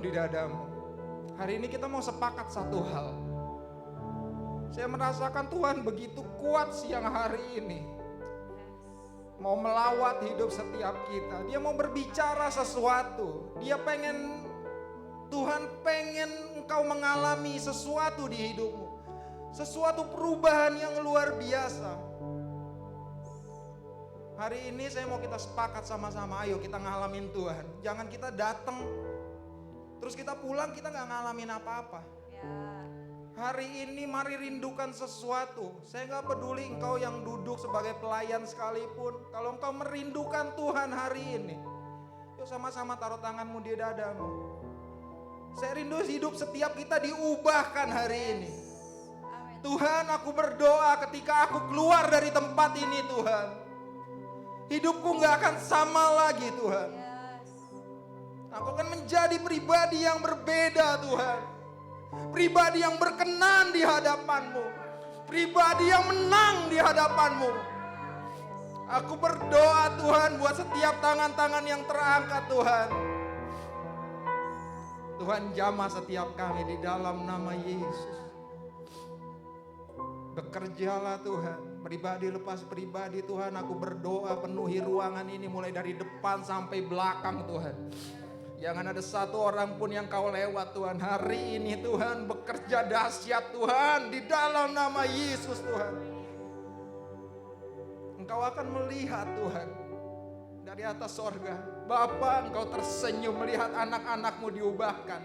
di dadamu. Hari ini kita mau sepakat satu hal. Saya merasakan Tuhan begitu kuat siang hari ini. Mau melawat hidup setiap kita. Dia mau berbicara sesuatu. Tuhan pengen engkau mengalami sesuatu di hidupmu. Sesuatu perubahan yang luar biasa. Hari ini saya mau kita sepakat sama-sama. Ayo kita ngalamin Tuhan. Jangan kita datang terus kita pulang kita gak ngalamin apa-apa. Hari ini mari rindukan sesuatu. Saya gak peduli engkau yang duduk sebagai pelayan sekalipun. Kalau engkau merindukan Tuhan hari ini, yuk sama-sama taruh tanganmu di dadamu. Saya rindu hidup setiap kita diubahkan hari ini. Tuhan, aku berdoa ketika aku keluar dari tempat ini Tuhan, hidupku gak akan sama lagi Tuhan. Aku akan menjadi pribadi yang berbeda Tuhan. Pribadi yang berkenan di hadapan-Mu. Pribadi yang menang di hadapan-Mu. Aku berdoa Tuhan buat setiap tangan-tangan yang terangkat Tuhan. Tuhan jamah setiap kami di dalam nama Yesus. Bekerjalah Tuhan. Pribadi lepas pribadi Tuhan. Aku berdoa penuhi ruangan ini mulai dari depan sampai belakang Tuhan. Jangan ada satu orang pun yang kau lewat Tuhan. Hari ini Tuhan bekerja dahsyat Tuhan. Di dalam nama Yesus Tuhan. Engkau akan melihat Tuhan. Dari atas sorga. Bapa, engkau tersenyum melihat anak-anakmu diubahkan.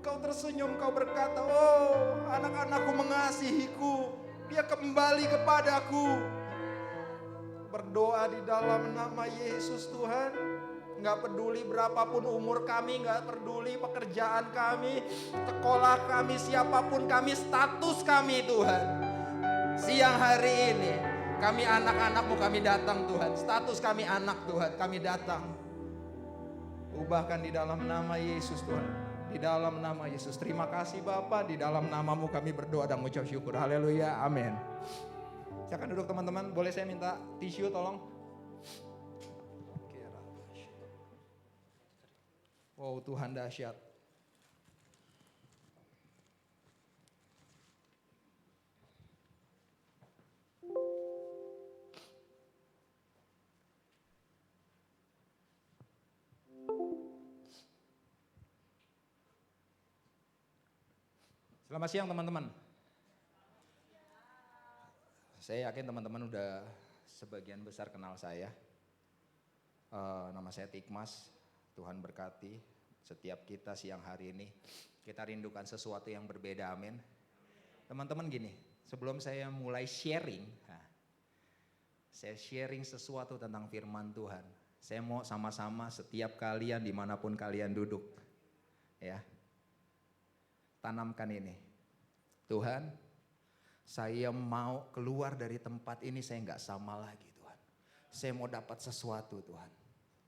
Engkau tersenyum, engkau berkata, oh anak-anakku mengasihiku. Dia kembali kepadaku. Berdoa di dalam nama Yesus Tuhan. Gak peduli berapapun umur kami, gak peduli pekerjaan kami, sekolah kami, siapapun kami, status kami Tuhan. Siang hari ini kami anak-anakmu, kami datang Tuhan. Status kami anak Tuhan, kami datang. Ubahkan di dalam nama Yesus Tuhan. Di dalam nama Yesus. Terima kasih Bapa, di dalam namamu kami berdoa dan mengucap syukur. Haleluya, amin. Silakan duduk teman-teman. Boleh saya minta tisu tolong? Oh Tuhan dahsyat. Selamat siang teman-teman. Saya yakin teman-teman udah sebagian besar kenal saya. Nama saya Tikmas. Tuhan berkati setiap kita siang hari ini. Kita rindukan sesuatu yang berbeda, amin. Teman-teman gini, sebelum saya mulai sharing, saya sharing sesuatu tentang firman Tuhan. Saya mau sama-sama setiap kalian dimanapun kalian duduk, ya, tanamkan ini. Tuhan, saya mau keluar dari tempat ini, saya nggak sama lagi Tuhan. Saya mau dapat sesuatu Tuhan.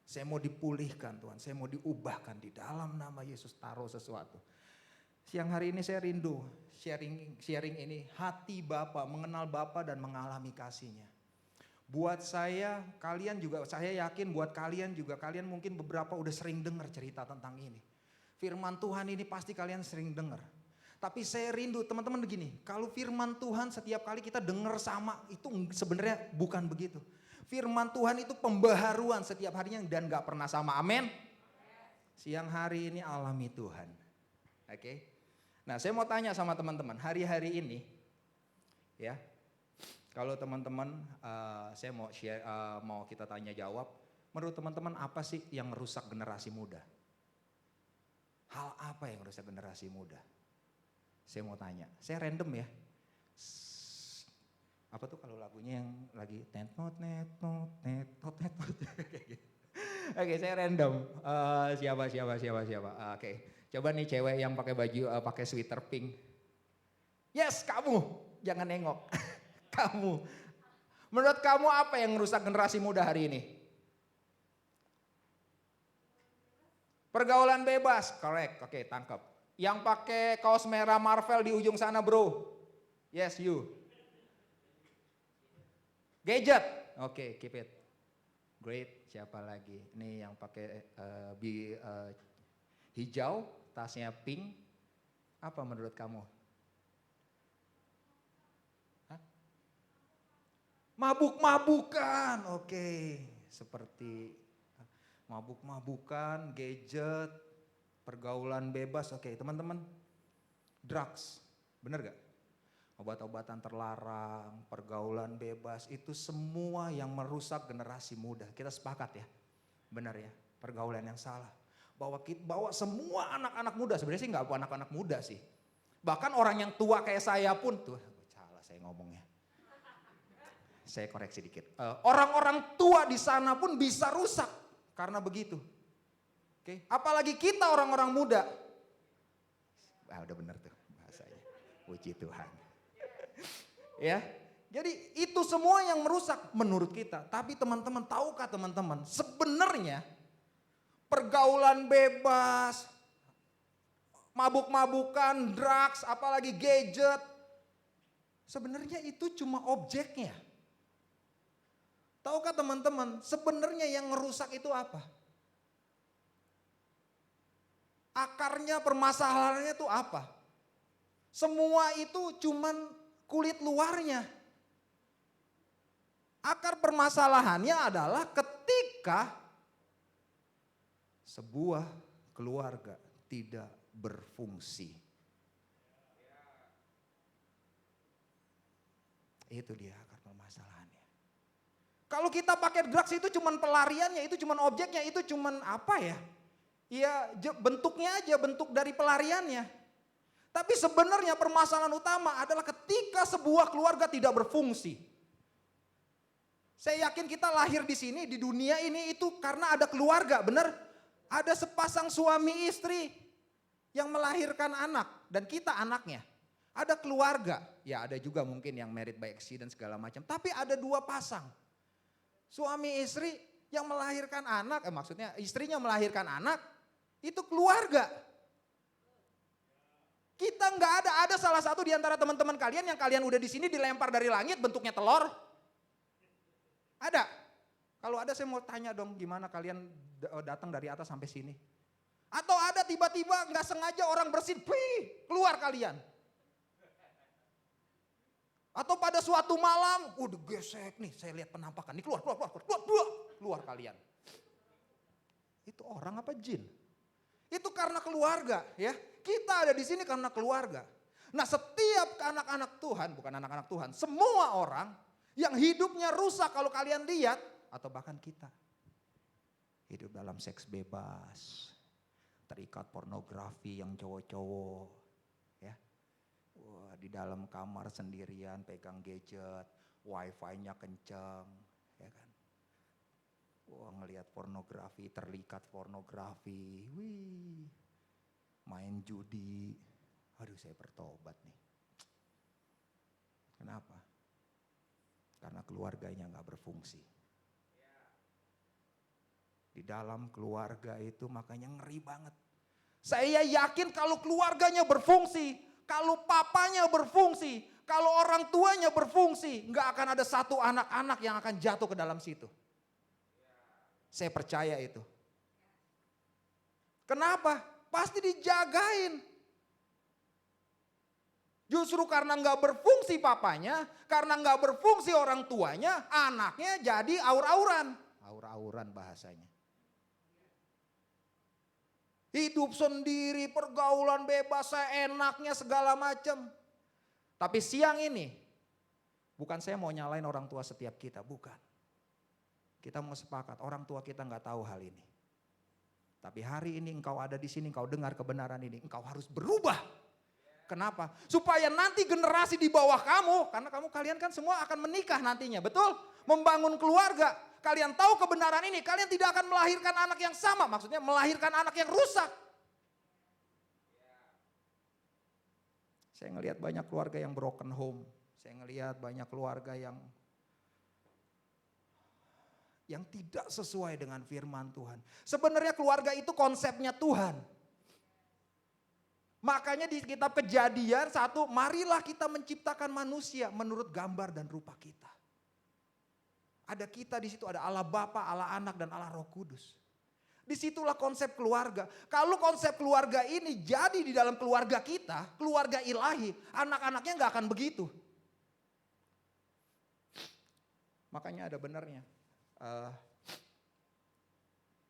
Saya mau dipulihkan Tuhan, saya mau diubahkan di dalam nama Yesus, taruh sesuatu. Siang hari ini saya rindu sharing ini, hati Bapa, mengenal Bapa dan mengalami kasih-Nya. Buat saya, kalian juga, saya yakin buat kalian juga, kalian mungkin beberapa udah sering dengar cerita tentang ini. Firman Tuhan ini pasti kalian sering dengar. Tapi saya rindu teman-teman begini, kalau firman Tuhan setiap kali kita dengar sama, itu sebenarnya bukan begitu. Firman Tuhan itu pembaharuan setiap harinya dan gak pernah sama, amin. Siang hari ini alami Tuhan. Oke. Nah saya mau tanya sama teman-teman, hari-hari ini, ya, kalau teman-teman, saya mau share, mau kita tanya jawab, menurut teman-teman apa sih yang merusak generasi muda? Hal apa yang merusak generasi muda? Saya mau tanya, saya random ya. Apa tuh kalau lagunya yang lagi netnot. Oke, saya random. Siapa? Oke, coba nih cewek yang pakai baju pakai sweater pink. Yes, kamu. Jangan nengok. Kamu. Menurut kamu apa yang merusak generasi muda hari ini? Pergaulan bebas, correct. Oke, tangkap. Yang pakai kaos merah Marvel di ujung sana, bro. Yes, you. Gadget, oke, keep it. Great, siapa lagi? Ini yang pakai hijau, tasnya pink. Apa menurut kamu? Hah? Mabuk-mabukan, oke. Seperti mabuk-mabukan, gadget, pergaulan bebas, oke teman-teman. Drugs, bener gak? Obat-obatan terlarang, pergaulan bebas, itu semua yang merusak generasi muda. Kita sepakat ya, benar ya, pergaulan yang salah. Bawa semua anak-anak muda, sebenarnya sih gak anak-anak muda sih. Bahkan orang yang tua kayak saya pun, tuh salah saya ngomongnya. Saya koreksi dikit. Orang-orang tua di sana pun bisa rusak karena begitu. Oke, apalagi kita orang-orang muda. Udah benar tuh bahasanya. Puji Tuhan. Ya, jadi itu semua yang merusak menurut kita. Tapi teman-teman, tahukah teman-teman, sebenarnya pergaulan bebas, mabuk-mabukan, drugs, apalagi gadget, sebenarnya itu cuma objeknya. Tahukah teman-teman, sebenarnya yang merusak itu apa? Akarnya, permasalahannya itu apa? Semua itu cuman kulit luarnya. Akar permasalahannya adalah ketika sebuah keluarga tidak berfungsi. Itu dia akar permasalahannya. Kalau kita pakai drugs itu cuman pelariannya, itu cuman objeknya, itu cuman apa ya? Ya bentuknya aja, bentuk dari pelariannya. Tapi sebenarnya permasalahan utama adalah ketika sebuah keluarga tidak berfungsi. Saya yakin kita lahir di sini, di dunia ini itu karena ada keluarga, benar? Ada sepasang suami istri yang melahirkan anak dan kita anaknya. Ada keluarga, ya ada juga mungkin yang married by accident segala macam. Tapi ada dua pasang. Suami istri yang melahirkan anak, maksudnya istrinya melahirkan anak, itu keluarga. Kita nggak ada salah satu di antara teman-teman kalian yang kalian udah di sini dilempar dari langit bentuknya telur? Ada? Kalau ada saya mau tanya dong, gimana kalian datang dari atas sampai sini? Atau ada tiba-tiba nggak sengaja orang bersin, keluar kalian? Atau pada suatu malam, udah gesek nih, saya lihat penampakan, nih keluar kalian. Itu orang apa jin? Itu karena keluarga ya. Kita ada di sini karena keluarga. Nah setiap anak-anak Tuhan, bukan anak-anak Tuhan, semua orang yang hidupnya rusak kalau kalian lihat, atau bahkan kita. Hidup dalam seks bebas, terikat pornografi yang cowok-cowok. Ya. Wah, di dalam kamar sendirian pegang gadget, wifi-nya kenceng. Ya kan. Wah ngelihat pornografi, terlikat pornografi, wih, main judi, aduh saya bertobat nih. Kenapa? Karena keluarganya gak berfungsi. Di dalam keluarga itu makanya ngeri banget. Saya yakin kalau keluarganya berfungsi, kalau papanya berfungsi, kalau orang tuanya berfungsi, gak akan ada satu anak-anak yang akan jatuh ke dalam situ. Saya percaya itu. Kenapa? Pasti dijagain. Justru karena nggak berfungsi papanya, karena nggak berfungsi orang tuanya, anaknya jadi aur-auran. Aur-auran bahasanya. Hidup sendiri, pergaulan bebas, seenaknya segala macam. Tapi siang ini, bukan saya mau nyalain orang tua setiap kita, bukan. Kita mau sepakat, orang tua kita nggak tahu hal ini. Tapi hari ini engkau ada di sini, engkau dengar kebenaran ini, engkau harus berubah. Kenapa? Supaya nanti generasi di bawah kamu, karena kalian kan semua akan menikah nantinya, betul? Membangun keluarga. Kalian tahu kebenaran ini, kalian tidak akan melahirkan anak yang sama, maksudnya melahirkan anak yang rusak. Saya ngelihat banyak keluarga yang broken home. Saya ngelihat banyak keluarga yang tidak sesuai dengan firman Tuhan. Sebenarnya keluarga itu konsepnya Tuhan. Makanya di kitab Kejadian 1, marilah kita menciptakan manusia menurut gambar dan rupa kita. Ada kita di situ, ada Allah Bapa, Allah Anak dan Allah Roh Kudus. Disitulah konsep keluarga. Kalau konsep keluarga ini jadi di dalam keluarga kita, keluarga ilahi, anak-anaknya gak akan begitu. Makanya ada benarnya.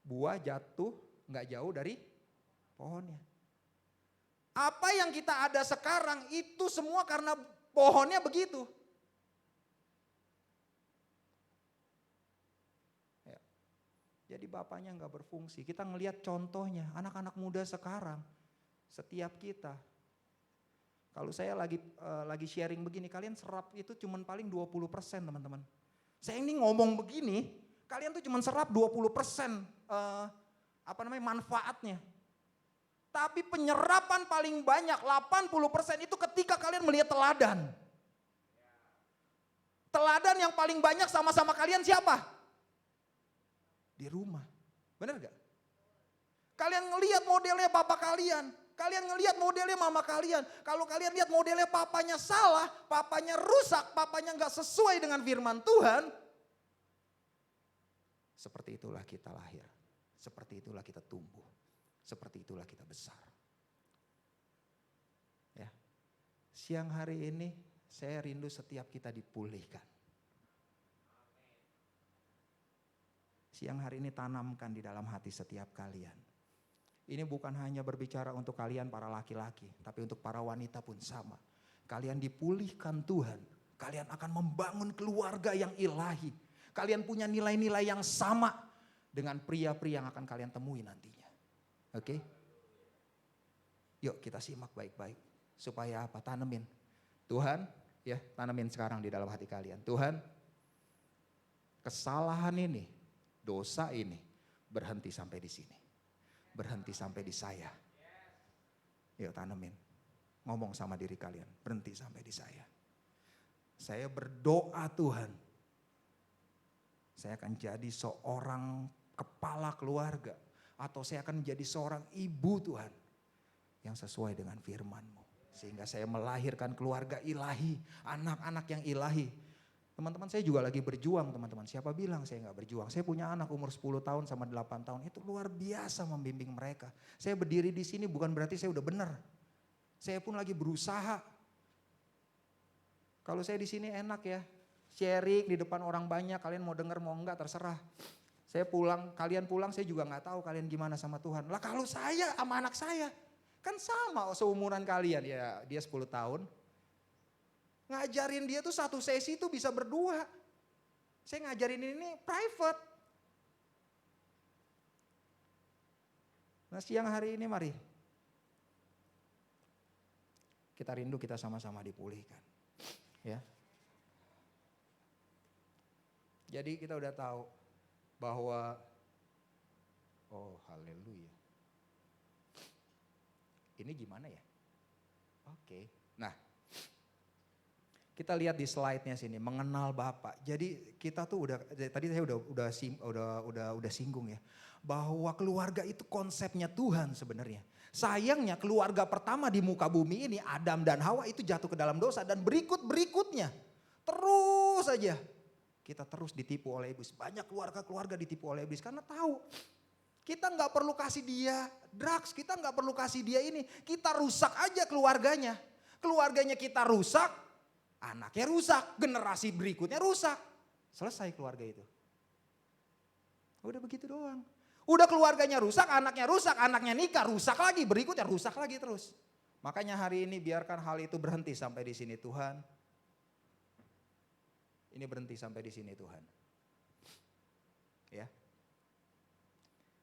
Buah jatuh gak jauh dari pohonnya. Apa yang kita ada sekarang itu semua karena pohonnya begitu. Jadi bapaknya nggak berfungsi. Kita ngelihat contohnya anak-anak muda sekarang, setiap kita. Kalau saya lagi sharing begini, kalian serap itu cuman paling 20% teman-teman. Saya ini ngomong begini, kalian tuh cuman serap 20% manfaatnya. Tapi penyerapan paling banyak 80% itu ketika kalian melihat teladan. Teladan yang paling banyak sama-sama kalian siapa? Di rumah. Benar gak? Kalian ngelihat modelnya papa kalian. Kalian ngelihat modelnya mama kalian. Kalau kalian lihat modelnya papanya salah, papanya rusak, papanya gak sesuai dengan firman Tuhan. Seperti itulah kita lahir. Seperti itulah kita tumbuh. Seperti itulah kita besar. Ya. Siang hari ini saya rindu setiap kita dipulihkan. Siang hari ini tanamkan di dalam hati setiap kalian. Ini bukan hanya berbicara untuk kalian para laki-laki, tapi untuk para wanita pun sama. Kalian dipulihkan Tuhan, kalian akan membangun keluarga yang ilahi. Kalian punya nilai-nilai yang sama dengan pria-pria yang akan kalian temui nantinya. Oke? Yuk kita simak baik-baik. Supaya apa? Tanemin. Tuhan, ya tanemin sekarang di dalam hati kalian. Tuhan, kesalahan ini, dosa ini berhenti sampai di sini. Berhenti sampai di saya. Yuk tanemin. Ngomong sama diri kalian. Berhenti sampai di saya. Saya berdoa Tuhan. Saya akan jadi seorang kepala keluarga. Atau saya akan menjadi seorang ibu Tuhan. Yang sesuai dengan firman-Mu. Sehingga saya melahirkan keluarga ilahi. Anak-anak yang ilahi. Teman-teman saya juga lagi berjuang teman-teman. Siapa bilang saya gak berjuang? Saya punya anak umur 10 tahun sama 8 tahun. Itu luar biasa membimbing mereka. Saya berdiri di sini bukan berarti saya udah benar. Saya pun lagi berusaha. Kalau saya di sini enak ya. Sharing di depan orang banyak. Kalian mau dengar mau enggak terserah. Saya pulang, kalian pulang saya juga gak tahu kalian gimana sama Tuhan. Lah kalau saya sama anak saya. Kan sama seumuran kalian ya. Dia 10 tahun. Ngajarin dia tuh satu sesi tuh bisa berdua. Saya ngajarin ini private. Nah siang hari ini mari. Kita rindu kita sama-sama dipulihkan. Ya. Jadi kita udah tahu bahwa oh haleluya. Ini gimana ya? Oke. Nah, kita lihat di slide-nya sini, mengenal Bapa. Jadi kita tuh tadi saya udah singgung ya, bahwa keluarga itu konsepnya Tuhan sebenarnya. Sayangnya keluarga pertama di muka bumi ini, Adam dan Hawa itu jatuh ke dalam dosa dan berikutnya terus aja kita terus ditipu oleh iblis. Banyak keluarga-keluarga ditipu oleh iblis karena tahu kita nggak perlu kasih dia drugs, kita nggak perlu kasih dia ini, kita rusak aja keluarganya. Keluarganya kita rusak. Anaknya rusak, generasi berikutnya rusak. Selesai keluarga itu. Udah begitu doang. Udah keluarganya rusak, anaknya nikah, rusak lagi, berikutnya rusak lagi terus. Makanya hari ini biarkan hal itu berhenti sampai di sini Tuhan. Ini berhenti sampai di sini Tuhan. Ya.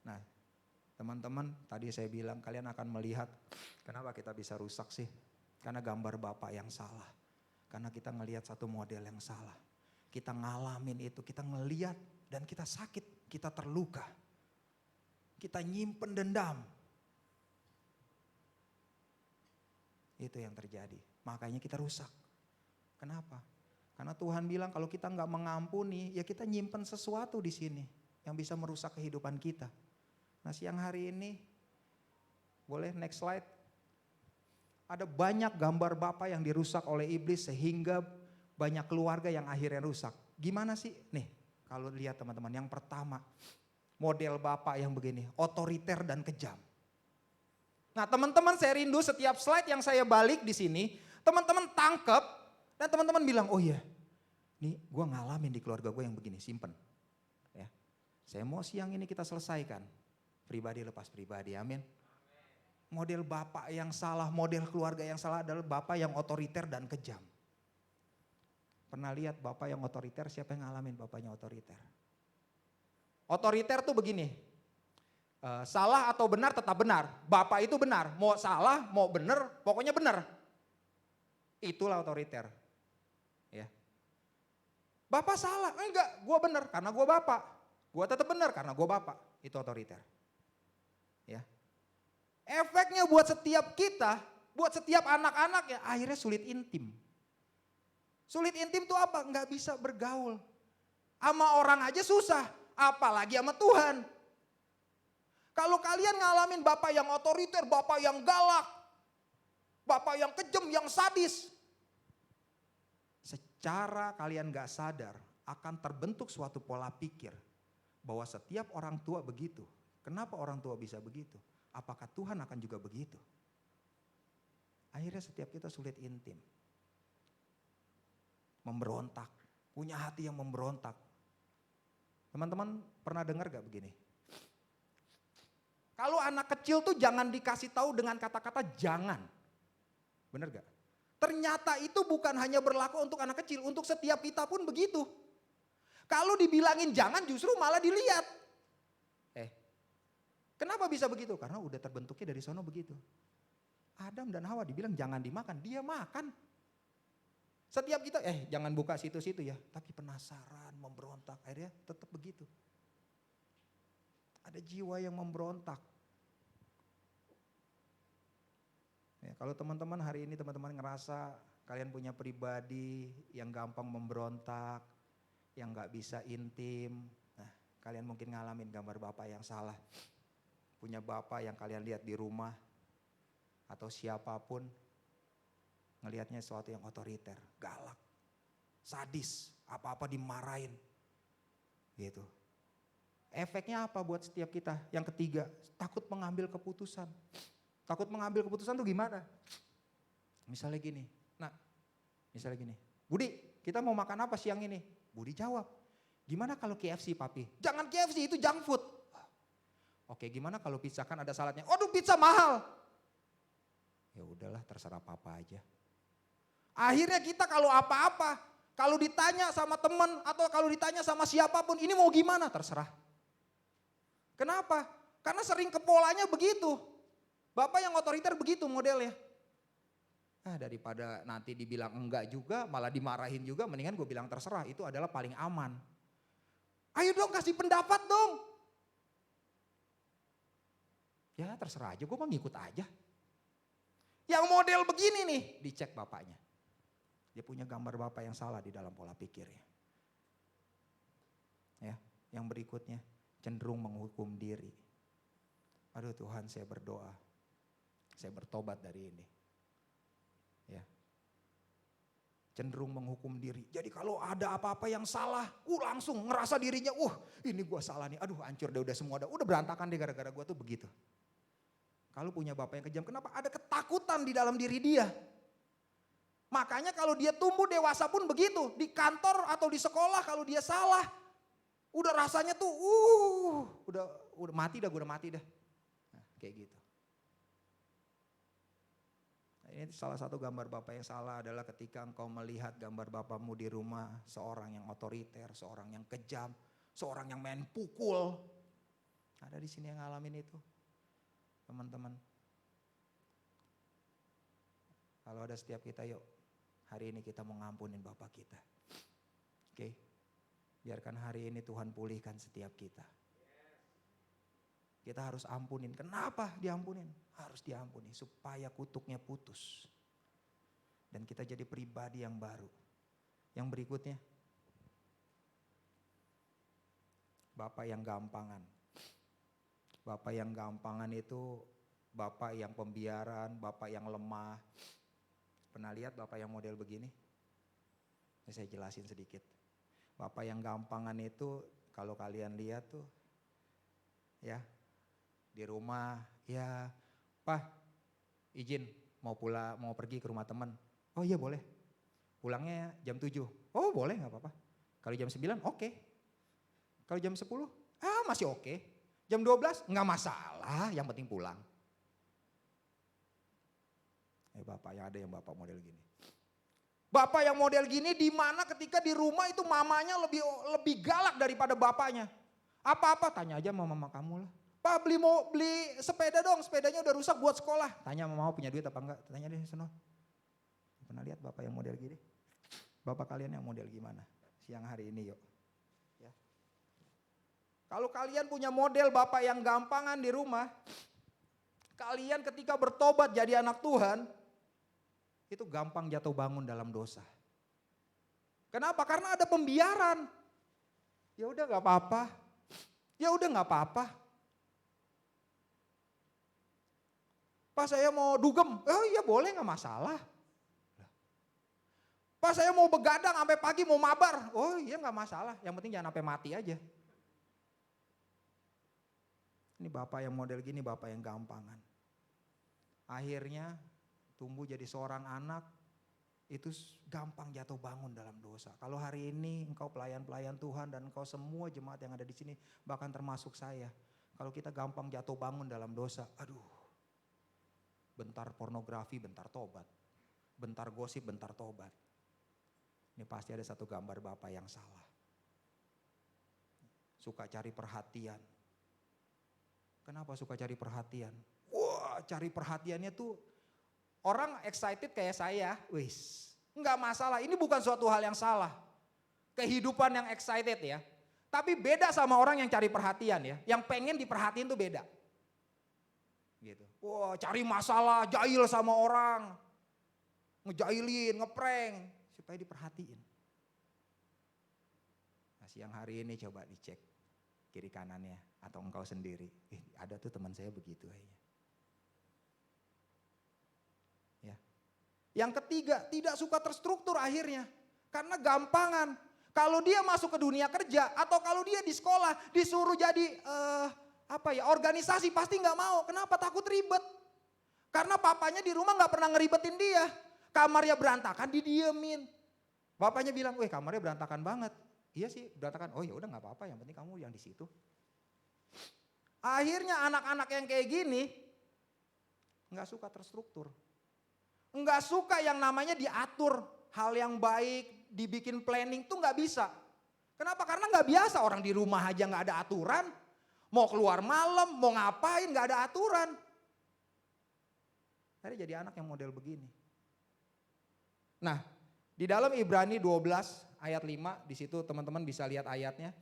Nah, teman-teman tadi saya bilang kalian akan melihat kenapa kita bisa rusak sih. Karena gambar Bapak yang salah. Karena kita ngelihat satu model yang salah. Kita ngalamin itu, kita ngelihat dan kita sakit, kita terluka. Kita nyimpen dendam. Itu yang terjadi. Makanya kita rusak. Kenapa? Karena Tuhan bilang kalau kita nggak mengampuni, ya kita nyimpen sesuatu di sini yang bisa merusak kehidupan kita. Nah siang hari ini, boleh next slide. Ada banyak gambar Bapa yang dirusak oleh iblis sehingga banyak keluarga yang akhirnya rusak. Gimana sih? Nih kalau lihat teman-teman yang pertama Model bapak yang begini, otoriter dan kejam. Nah teman-teman, saya rindu setiap slide yang saya balik di sini, teman-teman tangkep dan teman-teman bilang, oh iya, nih gue ngalamin di keluarga gue yang begini, simpen. Ya, saya mau siang ini kita selesaikan, pribadi lepas pribadi, amin. Model bapak yang salah, model keluarga yang salah adalah bapak yang otoriter dan kejam. Pernah lihat bapak yang otoriter, siapa yang ngalamin bapaknya otoriter? Otoriter tuh begini, salah atau benar tetap benar. Bapak itu benar, mau salah, mau benar, pokoknya benar. Itulah otoriter. Ya. Bapak salah, enggak, gue benar karena gue bapak. Gue tetap benar karena gue bapak. Itu otoriter. Ya. Efeknya buat setiap kita, buat setiap anak-anak ya akhirnya sulit intim. Sulit intim tuh apa? Enggak bisa bergaul. Sama orang aja susah, apalagi sama Tuhan. Kalau kalian ngalamin bapak yang otoriter, bapak yang galak, bapak yang kejam, yang sadis. Secara kalian gak sadar akan terbentuk suatu pola pikir bahwa setiap orang tua begitu. Kenapa orang tua bisa begitu? Apakah Tuhan akan juga begitu? Akhirnya setiap kita sulit intim. Memberontak, punya hati yang memberontak. Teman-teman pernah dengar gak begini? Kalau anak kecil tuh jangan dikasih tahu dengan kata-kata jangan. Bener gak? Ternyata itu bukan hanya berlaku untuk anak kecil, untuk setiap kita pun begitu. Kalau dibilangin jangan justru malah dilihat. Kenapa bisa begitu? Karena udah terbentuknya dari sono begitu. Adam dan Hawa dibilang jangan dimakan, dia makan. Setiap kita, jangan buka situ-situ ya. Tapi penasaran, memberontak, akhirnya tetap begitu. Ada jiwa yang memberontak. Ya, kalau teman-teman hari ini teman-teman ngerasa kalian punya pribadi yang gampang memberontak, yang gak bisa intim. Nah, kalian mungkin ngalamin gambar bapak yang salah. Punya bapak yang kalian lihat di rumah atau siapapun ngelihatnya sesuatu yang otoriter, galak, sadis, apa-apa dimarahin. Gitu. Efeknya apa buat setiap kita? Yang ketiga, takut mengambil keputusan. Takut mengambil keputusan tuh gimana? Misalnya gini, Budi, kita mau makan apa siang ini? Budi jawab, gimana kalau KFC papi? Jangan KFC, itu junk food. Oke, gimana kalau pizza, kan ada saladnya? Aduh, pizza mahal. Ya udahlah, terserah papa aja. Akhirnya kita kalau apa-apa, kalau ditanya sama teman atau kalau ditanya sama siapapun, ini mau gimana? Terserah. Kenapa? Karena sering kepolanya begitu. Bapak yang otoriter begitu modelnya. Daripada nanti dibilang enggak juga, malah dimarahin juga, mendingan gue bilang terserah, itu adalah paling aman. Ayo dong kasih pendapat dong. Ya terserah aja, gue mah ngikut aja. Yang model begini nih, dicek bapaknya. Dia punya gambar bapak yang salah di dalam pola pikirnya. Ya, yang berikutnya cenderung menghukum diri. Aduh Tuhan, saya berdoa, saya bertobat dari ini. Ya, cenderung menghukum diri. Jadi kalau ada apa-apa yang salah, langsung ngerasa dirinya, ini gue salah nih. Aduh hancur deh, udah semua udah berantakan deh gara-gara gue tuh begitu. Kalau punya bapak yang kejam, kenapa? Ada ketakutan di dalam diri dia. Makanya kalau dia tumbuh dewasa pun begitu. Di kantor atau di sekolah kalau dia salah, udah rasanya tuh, udah mati dah, gue udah mati dah. Nah, kayak gitu. Nah, ini salah satu gambar bapak yang salah adalah ketika engkau melihat gambar bapakmu di rumah, seorang yang otoriter, seorang yang kejam, seorang yang main pukul. Ada di sini yang ngalamin itu. Teman-teman, kalau ada setiap kita, yuk hari ini kita mau ngampunin bapak kita. Oke, biarkan hari ini Tuhan pulihkan setiap kita. Kita harus ampunin. Kenapa diampunin? Harus diampuni supaya kutuknya putus. Dan kita jadi pribadi yang baru. Yang berikutnya, bapak yang gampangan. Bapak yang gampangan itu bapak yang pembiaran, bapak yang lemah. Pernah lihat bapak yang model begini? Ini saya jelasin sedikit. Bapak yang gampangan itu kalau kalian lihat tuh Ya, di rumah, ya, Pak, izin mau pulang, mau pergi ke rumah teman. Oh iya boleh. Pulangnya jam 7. Oh boleh nggak apa-apa. Kalau jam 9 oke. Kalau jam 10 masih oke. Jam 12 nggak masalah, yang penting pulang. Bapak yang ada yang bapak model gini. Bapak yang model gini di mana ketika di rumah itu mamanya lebih galak daripada bapaknya. Apa-apa tanya aja sama mama kamu lah. Pak beli sepeda dong, sepedanya udah rusak buat sekolah. Tanya sama mama punya duit apa enggak, tanya deh sono. Pernah lihat bapak yang model gini? Bapak kalian yang model gimana? Siang hari ini yuk. Ya. Kalau kalian punya model bapak yang gampangan di rumah, kalian ketika bertobat jadi anak Tuhan, itu gampang jatuh bangun dalam dosa. Kenapa? Karena ada pembiaran. Ya udah nggak apa-apa. Ya udah nggak apa-apa. Pak saya mau dugem, oh iya boleh nggak masalah. Pak saya mau begadang sampai pagi mau mabar, oh iya nggak masalah. Yang penting jangan sampai mati aja. Ini bapak yang model gini, bapak yang gampangan. Akhirnya tumbuh jadi seorang anak, itu gampang jatuh bangun dalam dosa. Kalau hari ini engkau pelayan-pelayan Tuhan dan engkau semua jemaat yang ada di sini, bahkan termasuk saya. Kalau kita gampang jatuh bangun dalam dosa, aduh. Bentar pornografi, bentar tobat. Bentar gosip, bentar tobat. Ini pasti ada satu gambar bapak yang salah. Suka cari perhatian. Kenapa suka cari perhatian? Wah, cari perhatiannya tuh orang excited kayak saya, wis, enggak masalah. Ini bukan suatu hal yang salah. Kehidupan yang excited ya. Tapi beda sama orang yang cari perhatian ya. Yang pengen diperhatiin tuh beda. Gitu. Wah, cari masalah, jahil sama orang. Ngejailin, ngeprank supaya diperhatiin. Nah, siang hari ini coba dicek kiri kanannya atau engkau sendiri. Ada tuh teman saya begitu kayaknya. Ya. Yang ketiga, tidak suka terstruktur akhirnya. Karena gampangan. Kalau dia masuk ke dunia kerja atau kalau dia di sekolah disuruh jadi organisasi pasti nggak mau. Kenapa? Takut ribet. Karena papanya di rumah nggak pernah ngeribetin dia. Kamarnya berantakan didiemin. Bapaknya bilang, "Weh, kamarnya berantakan banget." Iya sih, berantakan. Oh ya udah nggak apa-apa, yang penting kamu yang di situ. Akhirnya anak-anak yang kayak gini nggak suka terstruktur. Nggak suka yang namanya diatur. Hal yang baik, dibikin planning tuh nggak bisa. Kenapa? Karena nggak biasa, orang di rumah aja nggak ada aturan. Mau keluar malam, mau ngapain nggak ada aturan. Tadi jadi anak yang model begini. Nah, di dalam Ibrani 12 ayat 5, di situ teman-teman bisa lihat ayatnya.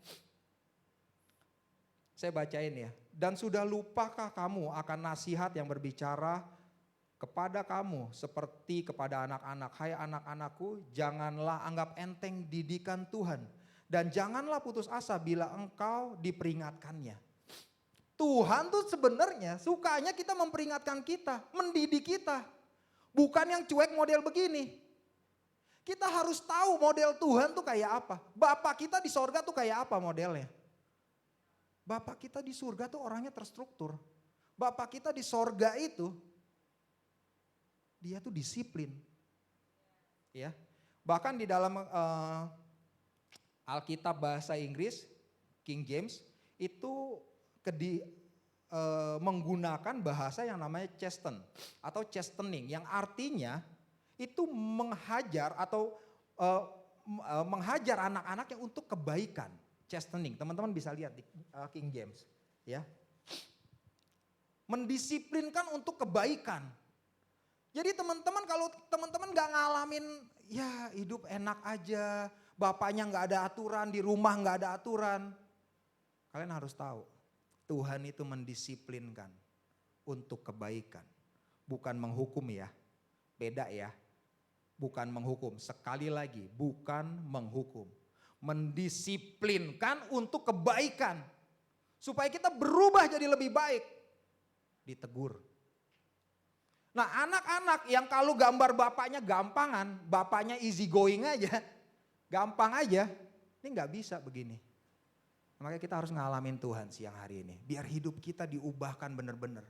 Saya bacain ya. Dan sudah lupakah kamu akan nasihat yang berbicara kepada kamu seperti kepada anak-anak. Hai anak-anakku, janganlah anggap enteng didikan Tuhan. Dan janganlah putus asa bila engkau diperingatkannya. Tuhan tuh sebenarnya sukanya kita memperingatkan kita, mendidik kita. Bukan yang cuek model begini. Kita harus tahu model Tuhan tuh kayak apa. Bapak kita di sorga tuh kayak apa modelnya. Bapak kita di surga tuh orangnya terstruktur. Bapak kita di sorga itu, dia tuh disiplin. Ya. Bahkan di dalam Alkitab bahasa Inggris, King James, itu menggunakan bahasa yang namanya chasten atau chastening, yang artinya itu menghajar atau menghajar anak-anaknya untuk kebaikan. Chastening, teman-teman bisa lihat di King James, ya. Mendisiplinkan untuk kebaikan. Jadi teman-teman, kalau teman-teman gak ngalamin ya hidup enak aja, bapaknya gak ada aturan, di rumah gak ada aturan. Kalian harus tahu, Tuhan itu mendisiplinkan untuk kebaikan. Bukan menghukum ya, beda ya. Bukan menghukum, sekali lagi bukan menghukum. Mendisiplinkan untuk kebaikan. Supaya kita berubah jadi lebih baik. Ditegur. Nah anak-anak yang kalau gambar bapaknya gampangan, bapaknya easy going aja, gampang aja, ini gak bisa begini. Makanya kita harus ngalamin Tuhan siang hari ini. Biar hidup kita diubahkan benar-benar.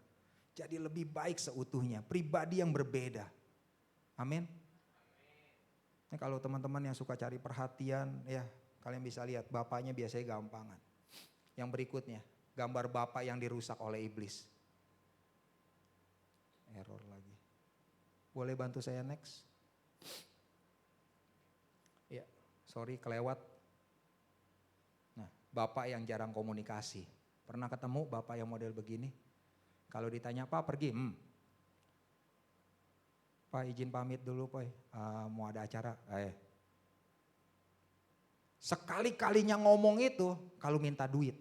Jadi lebih baik seutuhnya. Pribadi yang berbeda. Amin. Ini kalau teman-teman yang suka cari perhatian, ya kalian bisa lihat bapaknya biasanya gampangan. Yang berikutnya, gambar bapak yang dirusak oleh iblis. Error lagi. Boleh bantu saya next? Ya, sorry kelewat. Nah, bapak yang jarang komunikasi. Pernah ketemu bapak yang model begini? Kalau ditanya, Pak pergi? Pak izin pamit dulu Pak, mau ada acara. Sekali-kalinya ngomong itu kalau minta duit.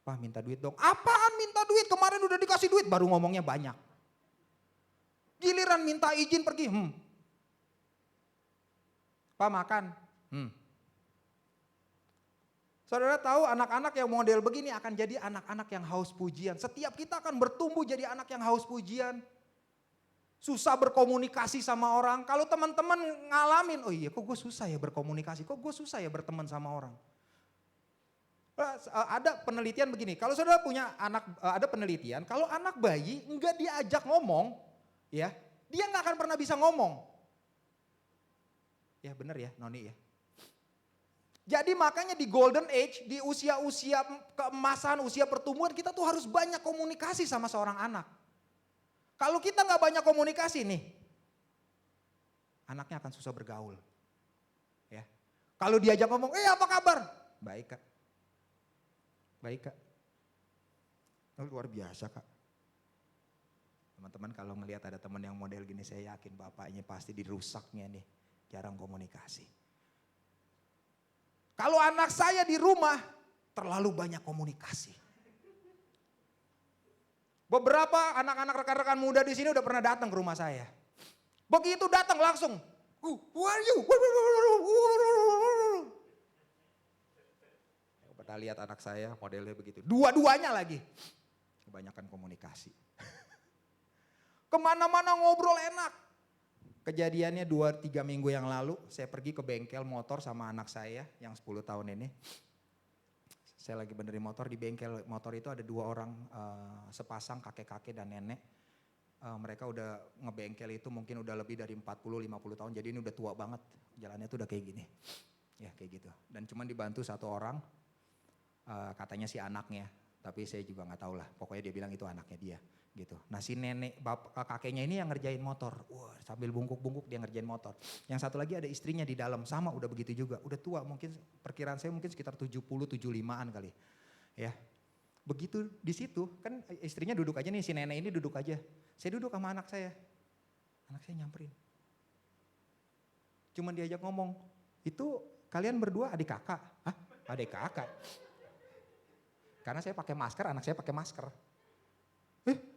Pak minta duit dong. Apaan minta duit? Kemarin udah dikasih duit baru ngomongnya banyak. Giliran minta izin pergi. Pak makan. Saudara tahu anak-anak yang model begini akan jadi anak-anak yang haus pujian. Setiap kita akan bertumbuh jadi anak yang haus pujian. Susah berkomunikasi sama orang. Kalau teman-teman ngalamin, oh iya kok gue susah ya berkomunikasi, kok gue susah ya berteman sama orang. Ada penelitian begini, kalau saudara punya anak, ada penelitian, kalau anak bayi enggak diajak ngomong, ya dia nggak akan pernah bisa ngomong. Ya benar ya Noni ya. Jadi makanya di golden age, di usia-usia keemasan, usia pertumbuhan kita tuh harus banyak komunikasi sama seorang anak. Kalau kita nggak banyak komunikasi nih, anaknya akan susah bergaul. Ya. Kalau diajak ngomong, apa kabar? Baik kak. Baik kak. Luar biasa kak. Teman-teman kalau ngelihat ada teman yang model gini, saya yakin bapaknya pasti dirusaknya nih, jarang komunikasi. Kalau anak saya di rumah terlalu banyak komunikasi. Beberapa anak-anak rekan-rekan muda di sini udah pernah datang ke rumah saya. Begitu datang langsung, who are you? Pernah lihat anak saya modelnya begitu. Dua-duanya lagi. Kebanyakan komunikasi. Kemana-mana ngobrol enak. Kejadiannya 2-3 minggu yang lalu saya pergi ke bengkel motor sama anak saya yang 10 tahun ini. Saya lagi benerin motor, di bengkel motor itu ada 2 orang sepasang kakek-kakek dan nenek. Mereka udah ngebengkel itu mungkin udah lebih dari 40-50 tahun, jadi ini udah tua banget. Jalannya tuh udah kayak gini. Ya kayak gitu. Dan cuman dibantu 1 orang, katanya si anaknya. Tapi saya juga gak tahu lah, pokoknya dia bilang itu anaknya dia. Gitu. Nah si nenek kakeknya ini yang ngerjain motor. Wah, sambil bungkuk-bungkuk dia ngerjain motor. Yang satu lagi ada istrinya di dalam, sama udah begitu juga. Udah tua, mungkin perkiraan saya mungkin sekitar 70-75an kali. Ya. Begitu di situ, kan istrinya duduk aja nih, si nenek ini duduk aja. Saya duduk sama anak saya. Anak saya nyamperin. Cuman diajak ngomong, itu kalian berdua adik kakak? Hah? Adik kakak? Karena saya pakai masker, anak saya pakai masker.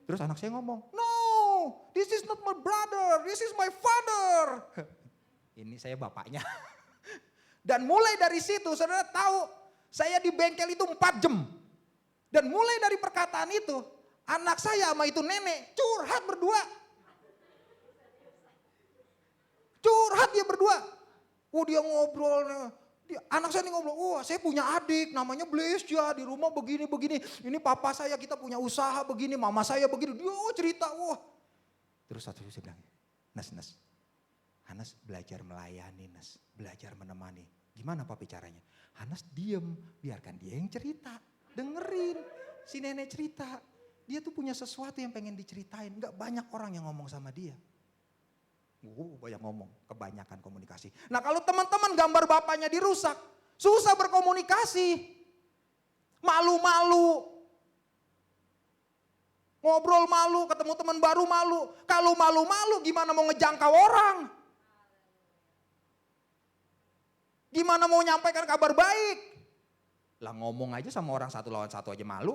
Terus anak saya ngomong, no, this is not my brother, this is my father. Ini saya bapaknya. Dan mulai dari situ saudara tahu, saya di bengkel itu 4 jam. Dan mulai dari perkataan itu, anak saya sama itu nenek curhat berdua. Curhat dia berdua. Dia ngobrol. Anak saya nih ngobrol, saya punya adik namanya Blesja, di rumah begini-begini. Ini papa saya, kita punya usaha begini, mama saya begini. Dia cerita, Terus satu saya bilang, Nas, Hanas belajar melayani, Nas, belajar menemani. Gimana papi caranya? Hanas diem, biarkan dia yang cerita. Dengerin si nenek cerita. Dia tuh punya sesuatu yang pengen diceritain, gak banyak orang yang ngomong sama dia. Banyak ngomong, kebanyakan komunikasi. Nah kalau teman-teman gambar bapaknya dirusak, susah berkomunikasi. Malu-malu. Ngobrol malu, ketemu teman baru malu. Kalau malu-malu gimana mau ngejangkau orang? Gimana mau nyampaikan kabar baik? Lah ngomong aja sama orang 1 lawan 1 aja malu.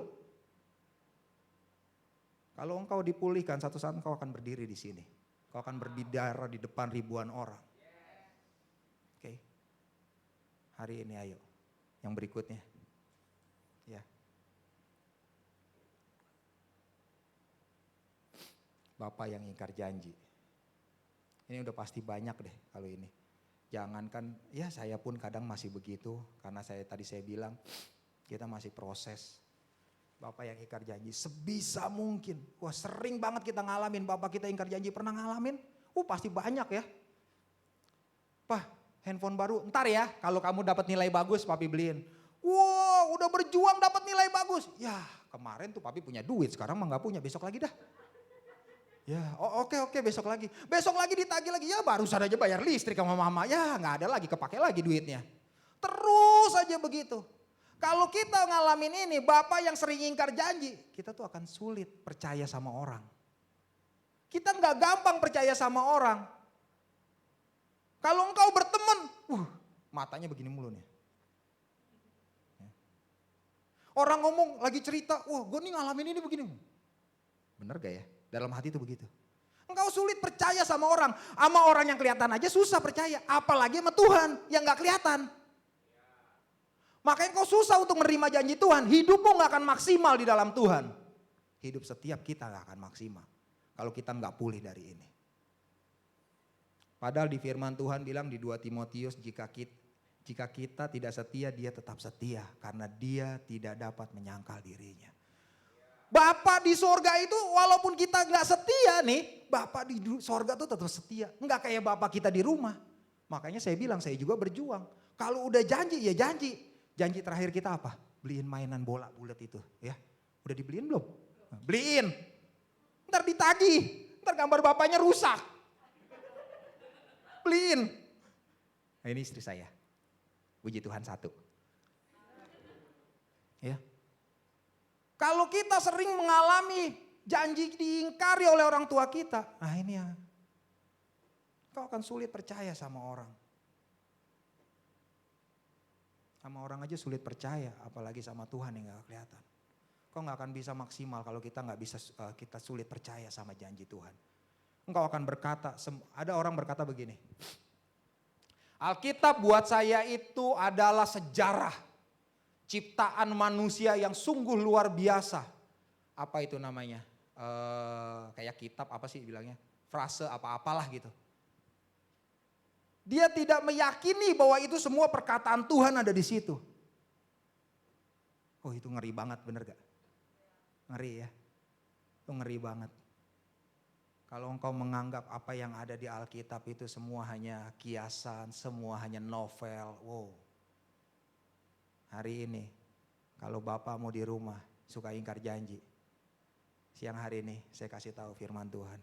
Kalau engkau dipulihkan, satu saat engkau akan berdiri di sini. Kau akan berbicara di depan ribuan orang. Oke. Hari ini ayo. Yang berikutnya. Ya. Bapak yang ingkar janji. Ini udah pasti banyak deh kalau ini. Jangankan, ya saya pun kadang masih begitu. Karena tadi saya bilang, Kita masih proses. Bapak yang ingkar janji sebisa mungkin. Wah, sering banget kita ngalamin bapak kita ingkar janji. Pernah ngalamin? Pasti banyak ya. Pak, handphone baru. Ntar ya, kalau kamu dapat nilai bagus papi beliin. Wow, udah berjuang dapat nilai bagus. Ya, kemarin tuh papi punya duit, sekarang mah gak punya, besok lagi dah. Ya, oke, besok lagi. Besok lagi ditagih lagi, ya barusan aja bayar listrik sama mama. Ya, gak ada lagi, kepake lagi duitnya. Terus aja begitu. Kalau kita ngalamin ini, bapak yang sering ingkar janji, kita tuh akan sulit percaya sama orang. Kita nggak gampang percaya sama orang. Kalau engkau berteman, matanya begini mulu nih. Orang ngomong lagi cerita, gue nih ngalamin ini begini. Bener gak ya? Dalam hati itu begitu. Engkau sulit percaya sama orang. Sama orang yang kelihatan aja susah percaya. Apalagi sama Tuhan yang gak kelihatan. Makanya kau susah untuk menerima janji Tuhan. Hidupmu gak akan maksimal di dalam Tuhan. Hidup setiap kita gak akan maksimal. Kalau kita gak pulih dari ini. Padahal di firman Tuhan bilang di 2 Timotius, jika kita tidak setia, dia tetap setia. Karena dia tidak dapat menyangkal dirinya. Bapak di sorga itu walaupun kita gak setia nih. Bapak di sorga itu tetap setia. Enggak kayak bapak kita di rumah. Makanya saya bilang saya juga berjuang. Kalau udah janji ya janji. Janji terakhir kita apa? Beliin mainan bola bulat itu ya. Udah dibeliin belum? Beliin. Ntar ditagih. Ntar gambar bapaknya rusak. Beliin. Nah, ini istri saya. Puji Tuhan satu. Ya. Kalau kita sering mengalami janji diingkari oleh orang tua kita. Nah ini ya. Kau akan sulit percaya sama orang. Sama orang aja sulit percaya, apalagi sama Tuhan yang gak kelihatan. Kau gak akan bisa maksimal kalau kita kita sulit percaya sama janji Tuhan. Engkau akan berkata, ada orang berkata begini. Alkitab buat saya itu adalah sejarah ciptaan manusia yang sungguh luar biasa. Apa itu namanya? Kayak kitab apa sih bilangnya? Frase apa-apalah gitu. Dia tidak meyakini bahwa itu semua perkataan Tuhan ada di situ. Oh itu ngeri banget, bener gak? Ngeri ya. Itu ngeri banget. Kalau engkau menganggap apa yang ada di Alkitab itu semua hanya kiasan, semua hanya novel. Wow. Hari ini kalau bapakmu di rumah suka ingkar janji. Siang hari ini saya kasih tahu firman Tuhan.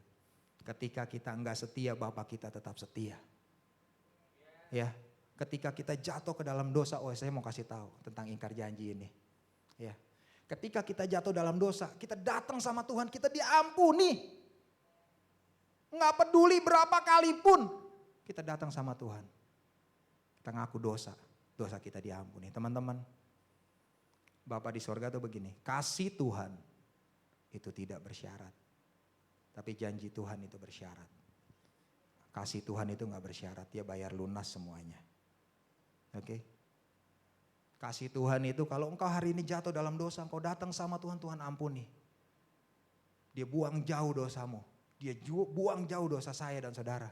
Ketika kita enggak setia, bapak kita tetap setia. Ya, ketika kita jatuh ke dalam dosa, saya mau kasih tahu tentang ingkar janji ini. Ya, ketika kita jatuh dalam dosa, kita datang sama Tuhan, kita diampuni. Nggak peduli berapa kali pun kita datang sama Tuhan. Kita ngaku dosa kita diampuni. Teman-teman, Bapa di sorga tuh begini, kasih Tuhan itu tidak bersyarat. Tapi janji Tuhan itu bersyarat. Kasih Tuhan itu gak bersyarat, dia bayar lunas semuanya. Oke? Kasih Tuhan itu kalau engkau hari ini jatuh dalam dosa, engkau datang sama Tuhan, Tuhan ampuni. Dia buang jauh dosamu, dia buang jauh dosa saya dan saudara.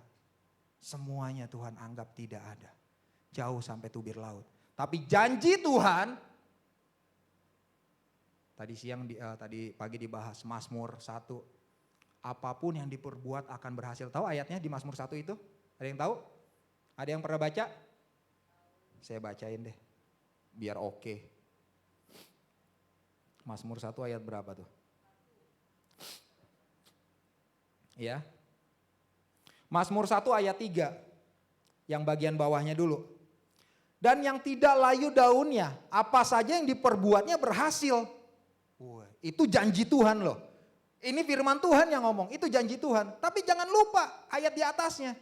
Semuanya Tuhan anggap tidak ada. Jauh sampai tubir laut. Tapi janji Tuhan, tadi pagi dibahas Mazmur 1. Apapun yang diperbuat akan berhasil. Tahu ayatnya di Mazmur 1 itu? Ada yang tahu? Ada yang pernah baca? Saya bacain deh. Biar oke. Mazmur 1 ayat berapa tuh? Ya. Mazmur 1 ayat 3. Yang bagian bawahnya dulu. Dan yang tidak layu daunnya, apa saja yang diperbuatnya berhasil. Itu janji Tuhan loh. Ini firman Tuhan yang ngomong, itu janji Tuhan. Tapi jangan lupa ayat di atasnya.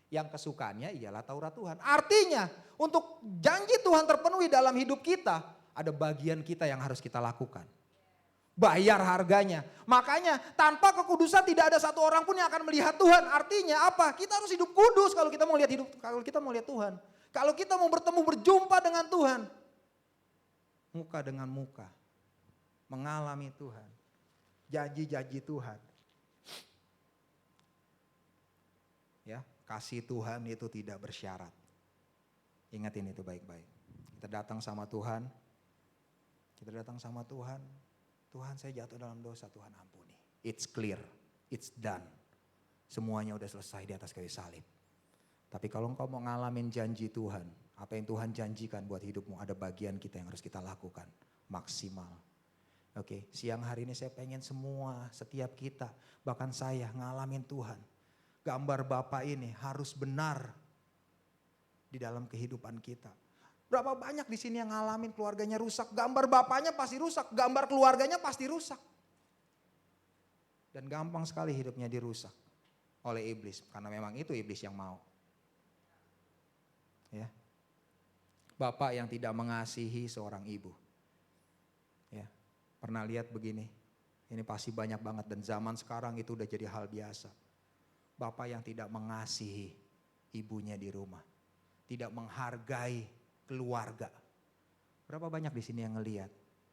Yang kesukaannya ialah Taurat Tuhan. Artinya untuk janji Tuhan terpenuhi dalam hidup kita, ada bagian kita yang harus kita lakukan. Bayar harganya. Makanya tanpa kekudusan tidak ada satu orang pun yang akan melihat Tuhan. Artinya apa? Kita harus hidup kudus kalau kita mau lihat Tuhan. Kalau kita mau bertemu berjumpa dengan Tuhan. Muka dengan muka. Mengalami Tuhan. Janji-janji Tuhan. Ya, kasih Tuhan itu tidak bersyarat. Ingatin itu baik-baik. Kita datang sama Tuhan. Kita datang sama Tuhan, Tuhan saya jatuh dalam dosa, Tuhan ampuni. It's clear, it's done. Semuanya udah selesai di atas kayu salib. Tapi kalau engkau mau ngalamin janji Tuhan, apa yang Tuhan janjikan buat hidupmu, ada bagian kita yang harus kita lakukan maksimal. Oke, siang hari ini saya pengen semua, setiap kita, bahkan saya ngalamin Tuhan. Gambar Bapa ini harus benar di dalam kehidupan kita. Berapa banyak di sini yang ngalamin keluarganya rusak, gambar bapaknya pasti rusak, gambar keluarganya pasti rusak. Dan gampang sekali hidupnya dirusak oleh iblis, karena memang itu iblis yang mau. Ya. Bapak yang tidak mengasihi seorang ibu. Ya. Pernah lihat begini? Ini pasti banyak banget dan zaman sekarang itu udah jadi hal biasa. Bapak yang tidak mengasihi ibunya di rumah. Tidak menghargai keluarga. Berapa banyak di sini yang ngelihat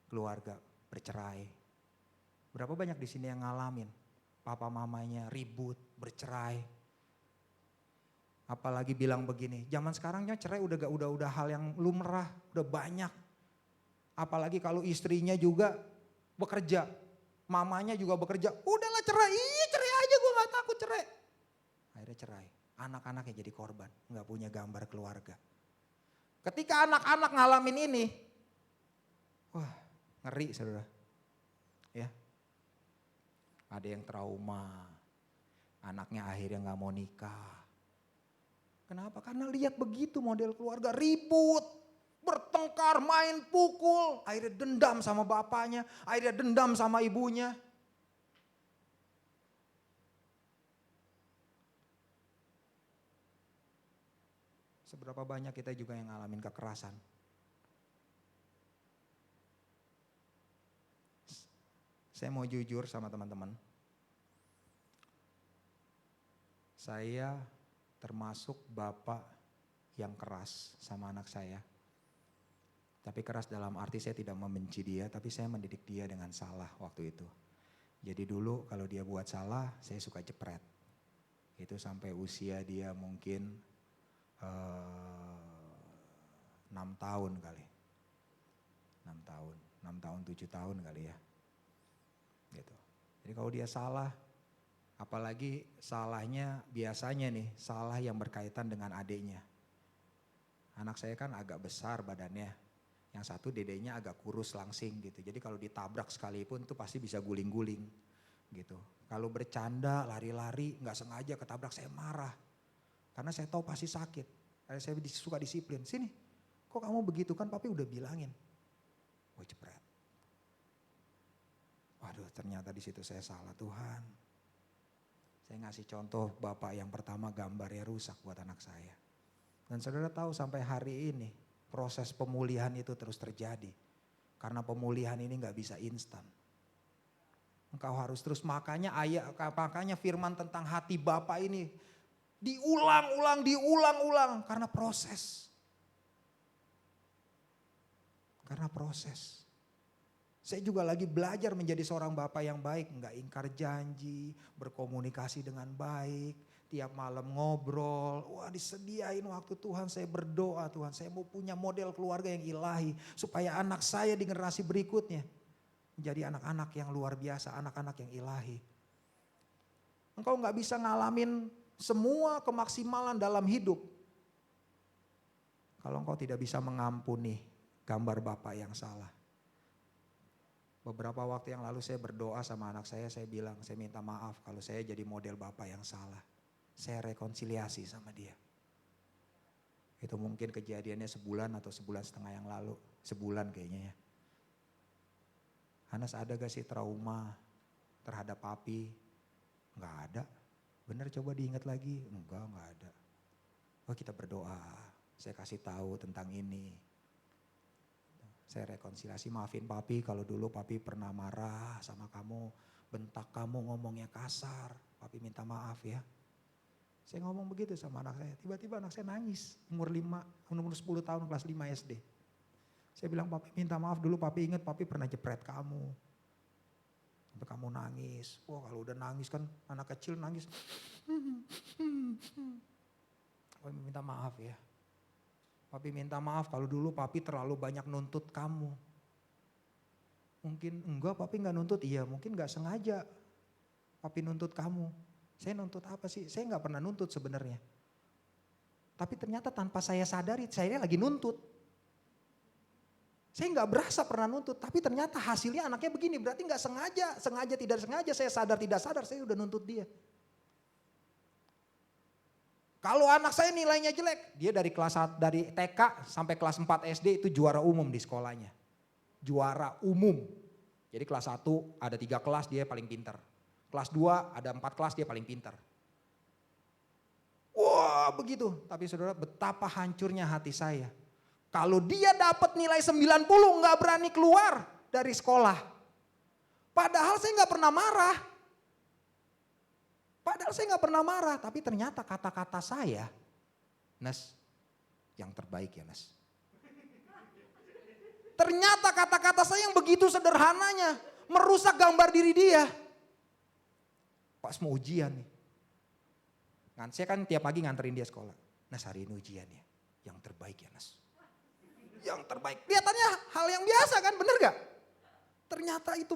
keluarga bercerai? Berapa banyak di sini yang ngalamin papa mamanya ribut, bercerai? Apalagi bilang begini, zaman sekarangnya cerai udah hal yang lumrah, udah banyak. Apalagi kalau istrinya juga bekerja, mamanya juga bekerja, udahlah cerai, cerai aja gue gak takut cerai. Akhirnya cerai, anak-anaknya jadi korban, gak punya gambar keluarga. Ketika anak-anak ngalamin ini, wah ngeri saudara. Ya, ada yang trauma, anaknya akhirnya gak mau nikah. Kenapa? Karena lihat begitu model keluarga, ribut, bertengkar, main pukul, akhirnya dendam sama bapaknya, akhirnya dendam sama ibunya. Seberapa banyak kita juga yang ngalamin kekerasan. Saya mau jujur sama teman-teman. Saya termasuk bapak yang keras sama anak saya. Tapi keras dalam arti saya tidak membenci dia, tapi saya mendidik dia dengan salah waktu itu. Jadi dulu kalau dia buat salah, saya suka jepret. Itu sampai usia dia mungkin 6 tahun kali. 6 tahun, 7 tahun kali ya. Gitu. Jadi kalau dia salah, apalagi salahnya biasanya nih, salah yang berkaitan dengan adiknya. Anak saya kan agak besar badannya, yang satu dedenya agak kurus langsing gitu. Jadi kalau ditabrak sekalipun tuh pasti bisa guling-guling gitu. Kalau bercanda, lari-lari, gak sengaja ketabrak, saya marah. Karena saya tahu pasti sakit. Saya suka disiplin. Sini, kok kamu begitu, kan papi udah bilangin. Wah jepret. Waduh, ternyata di situ saya salah, Tuhan. Saya ngasih contoh bapak yang pertama gambarnya rusak buat anak saya. Dan saudara tahu sampai hari ini proses pemulihan itu terus terjadi. Karena pemulihan ini gak bisa instan. Engkau harus terus, makanya firman tentang hati Bapa ini diulang-ulang karena proses. Karena proses. Saya juga lagi belajar menjadi seorang bapak yang baik, enggak ingkar janji, berkomunikasi dengan baik, tiap malam ngobrol. Wah, disediain waktu Tuhan, saya berdoa, Tuhan, saya mau punya model keluarga yang ilahi supaya anak saya di generasi berikutnya menjadi anak-anak yang luar biasa, anak-anak yang ilahi. Engkau enggak bisa ngalamin semua kemaksimalan dalam hidup kalau engkau tidak bisa mengampuni gambar bapak yang salah. Beberapa waktu yang lalu saya berdoa sama anak saya bilang, saya minta maaf kalau saya jadi model bapak yang salah. Saya rekonsiliasi sama dia. Itu mungkin kejadiannya sebulan atau sebulan setengah yang lalu. Sebulan kayaknya ya. Hanas, ada gak sih trauma terhadap papi? Enggak ada. Bener, coba diingat lagi. Enggak ada. Oh, kita berdoa. Saya kasih tahu tentang ini. Saya rekonsiliasi, maafin papi kalau dulu papi pernah marah sama kamu, bentak kamu, ngomongnya kasar. Papi minta maaf ya. Saya ngomong begitu sama anak saya, tiba-tiba anak saya nangis. Umur 10 tahun, kelas 5 SD. Saya bilang, papi minta maaf dulu, papi ingat papi pernah jepret kamu. Sampai kamu nangis. Wah, kalau udah nangis kan anak kecil nangis. Papi minta maaf ya. Papi minta maaf kalau dulu papi terlalu banyak nuntut kamu. Mungkin enggak papi nggak nuntut, iya mungkin nggak sengaja papi nuntut kamu. Saya nuntut apa sih? Saya nggak pernah nuntut sebenarnya. Tapi ternyata tanpa saya sadari saya lagi nuntut. Saya nggak berasa pernah nuntut, tapi ternyata hasilnya anaknya begini. Berarti nggak sengaja, sengaja tidak sengaja, saya sadar tidak sadar saya udah nuntut dia. Kalau anak saya nilainya jelek, dia dari dari TK sampai kelas 4 SD itu juara umum di sekolahnya. Juara umum. Jadi kelas 1 ada 3 kelas dia paling pintar. Kelas 2 ada 4 kelas dia paling pintar. Wah begitu, tapi saudara betapa hancurnya hati saya. Kalau dia dapat nilai 90 nggak berani keluar dari sekolah. Padahal saya nggak pernah marah. Tapi ternyata kata-kata saya, Nes, yang terbaik ya Nes. Ternyata kata-kata saya yang begitu sederhananya merusak gambar diri dia. Pas mau ujian nih. Saya kan tiap pagi nganterin dia sekolah. Nes hari ini ujian ya, yang terbaik ya Nes. Yang terbaik. Kelihatannya hal yang biasa kan, bener gak? Ternyata itu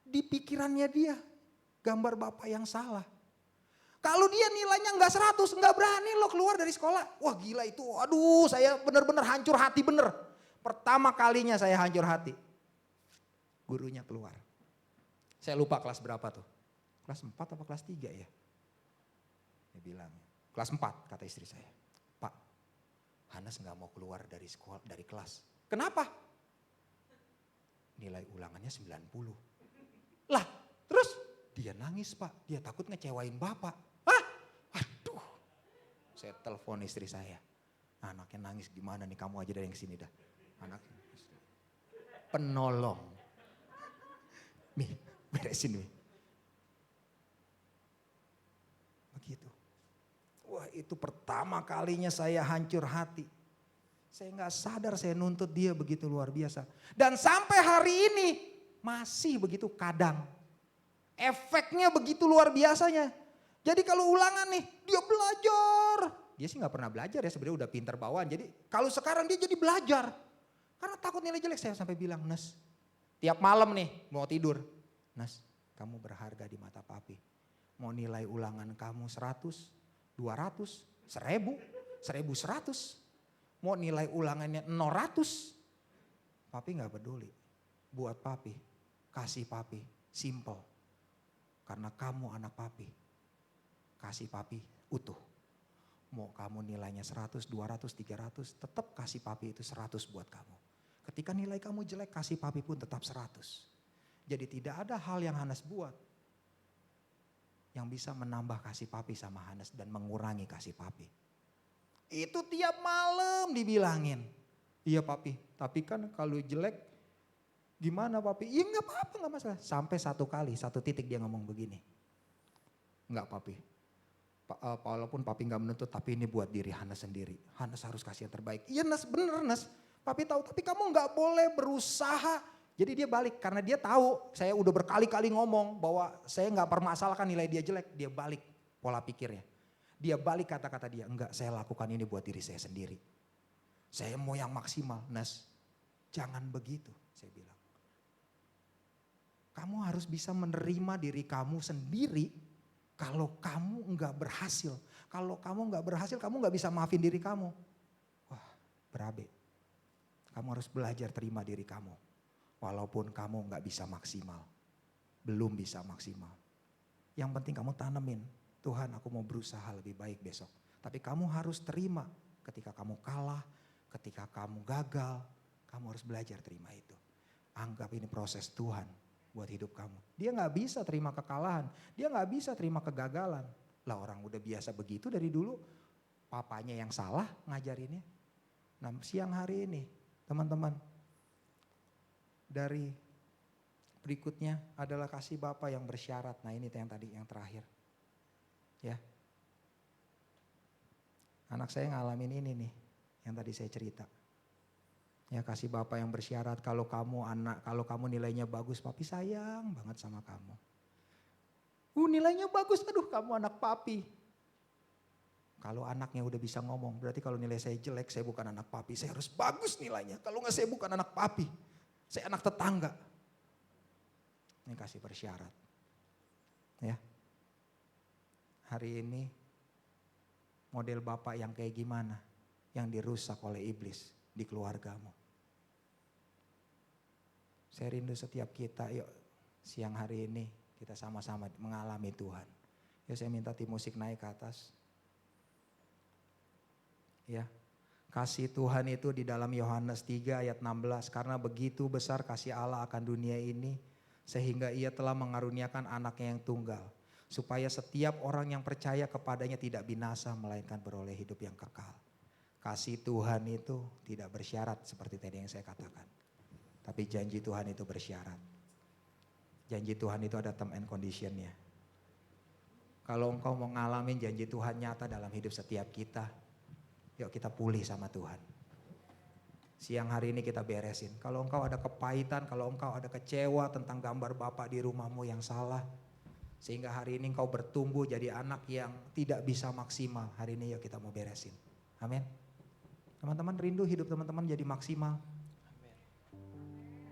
di pikirannya dia. Gambar bapak yang salah. Kalau dia nilainya nggak 100, nggak berani lo keluar dari sekolah. Wah gila itu, aduh saya bener-bener hancur hati bener. Pertama kalinya saya hancur hati. Gurunya keluar. Saya lupa kelas berapa tuh. Kelas 4 apa kelas 3 ya? Dia bilang, kelas 4 kata istri saya. Pak, Hanes nggak mau keluar dari sekolah, dari kelas. Kenapa? Nilai ulangannya 90. Lah, terus dia nangis Pak, dia takut ngecewain Bapak. Hah? Aduh. Saya telepon istri saya. Anaknya nangis gimana nih, kamu aja dari yang sini dah. Anaknya penolong. Nih, beresin nih. Begitu. Wah itu pertama kalinya saya hancur hati. Saya nggak sadar saya nuntut dia begitu luar biasa. Dan sampai hari ini masih begitu kadang. Efeknya begitu luar biasanya. Jadi kalau ulangan nih dia belajar. Dia sih nggak pernah belajar ya, sebenarnya udah pinter bawaan. Jadi kalau sekarang dia jadi belajar. Karena takut nilai jelek, saya sampai bilang, Nes tiap malam nih mau tidur. Nes kamu berharga di mata papi. Mau nilai ulangan kamu 100, 200, 1000, 1100. Mau nilai ulangannya 0, papi gak peduli. Buat papi, kasih papi, simple. Karena kamu anak papi, kasih papi utuh. Mau kamu nilainya 100, 200, 300, tetap kasih papi itu 100 buat kamu. Ketika nilai kamu jelek, kasih papi pun tetap 100. Jadi tidak ada hal yang Hanes buat yang bisa menambah kasih papi sama Hanes dan mengurangi kasih papi. Itu tiap malam dibilangin. Iya papi, tapi kan kalau jelek gimana papi? Iya gak apa-apa, gak masalah. Sampai satu titik dia ngomong begini. Enggak papi, walaupun papi gak menuntut, tapi ini buat diri Hanes sendiri. Hanes harus kasih yang terbaik. Iya Nes, bener Nes. Papi tahu, tapi kamu gak boleh berusaha. Jadi dia balik karena dia tahu saya udah berkali-kali ngomong bahwa saya gak permasalahkan nilai dia jelek. Dia balik pola pikirnya. Dia balik kata-kata dia, enggak saya lakukan ini buat diri saya sendiri. Saya mau yang maksimal. Nes, jangan begitu saya bilang. Kamu harus bisa menerima diri kamu sendiri kalau kamu enggak berhasil. Kalau kamu enggak berhasil, kamu enggak bisa maafin diri kamu. Wah berabe. Kamu harus belajar terima diri kamu. Walaupun kamu enggak bisa maksimal. Belum bisa maksimal. Yang penting kamu tanemin. Tuhan aku mau berusaha lebih baik besok. Tapi kamu harus terima ketika kamu kalah, ketika kamu gagal. Kamu harus belajar terima itu. Anggap ini proses Tuhan buat hidup kamu. Dia gak bisa terima kekalahan. Dia gak bisa terima kegagalan. Lah orang udah biasa begitu dari dulu. Papanya yang salah ngajarinnya. Nah siang hari ini teman-teman. Dari berikutnya adalah kasih Bapa yang bersyarat. Nah ini yang tadi yang terakhir. Ya. Anak saya ngalamin ini nih yang tadi saya cerita. Ya kasih Bapa yang bersyarat kalau kamu nilainya bagus, papi sayang banget sama kamu. Nilainya bagus, aduh kamu anak papi. Kalau anaknya udah bisa ngomong, berarti kalau nilai saya jelek, saya bukan anak papi, saya harus bagus nilainya. Kalau enggak saya bukan anak papi, saya anak tetangga. Ini kasih bersyarat. Ya. Hari ini model bapak yang kayak gimana yang dirusak oleh iblis di keluargamu. Saya rindu setiap kita, yuk siang hari ini kita sama-sama mengalami Tuhan. Ya, saya minta tim musik naik ke atas. Ya. Kasih Tuhan itu di dalam Yohanes 3 ayat 16. Karena begitu besar kasih Allah akan dunia ini, sehingga ia telah mengaruniakan anaknya yang tunggal. Supaya setiap orang yang percaya kepadanya tidak binasa, melainkan beroleh hidup yang kekal. Kasih Tuhan itu tidak bersyarat seperti tadi yang saya katakan. Tapi janji Tuhan itu bersyarat. Janji Tuhan itu ada term and conditionnya. Kalau engkau mau ngalamin janji Tuhan nyata dalam hidup setiap kita, yuk kita pulih sama Tuhan. Siang hari ini kita beresin. Kalau engkau ada kepahitan, kalau engkau ada kecewa tentang gambar Bapak di rumahmu yang salah, sehingga hari ini engkau bertumbuh jadi anak yang tidak bisa maksimal. Hari ini yuk kita mau beresin. Amin. Teman-teman rindu hidup teman-teman jadi maksimal. Amin.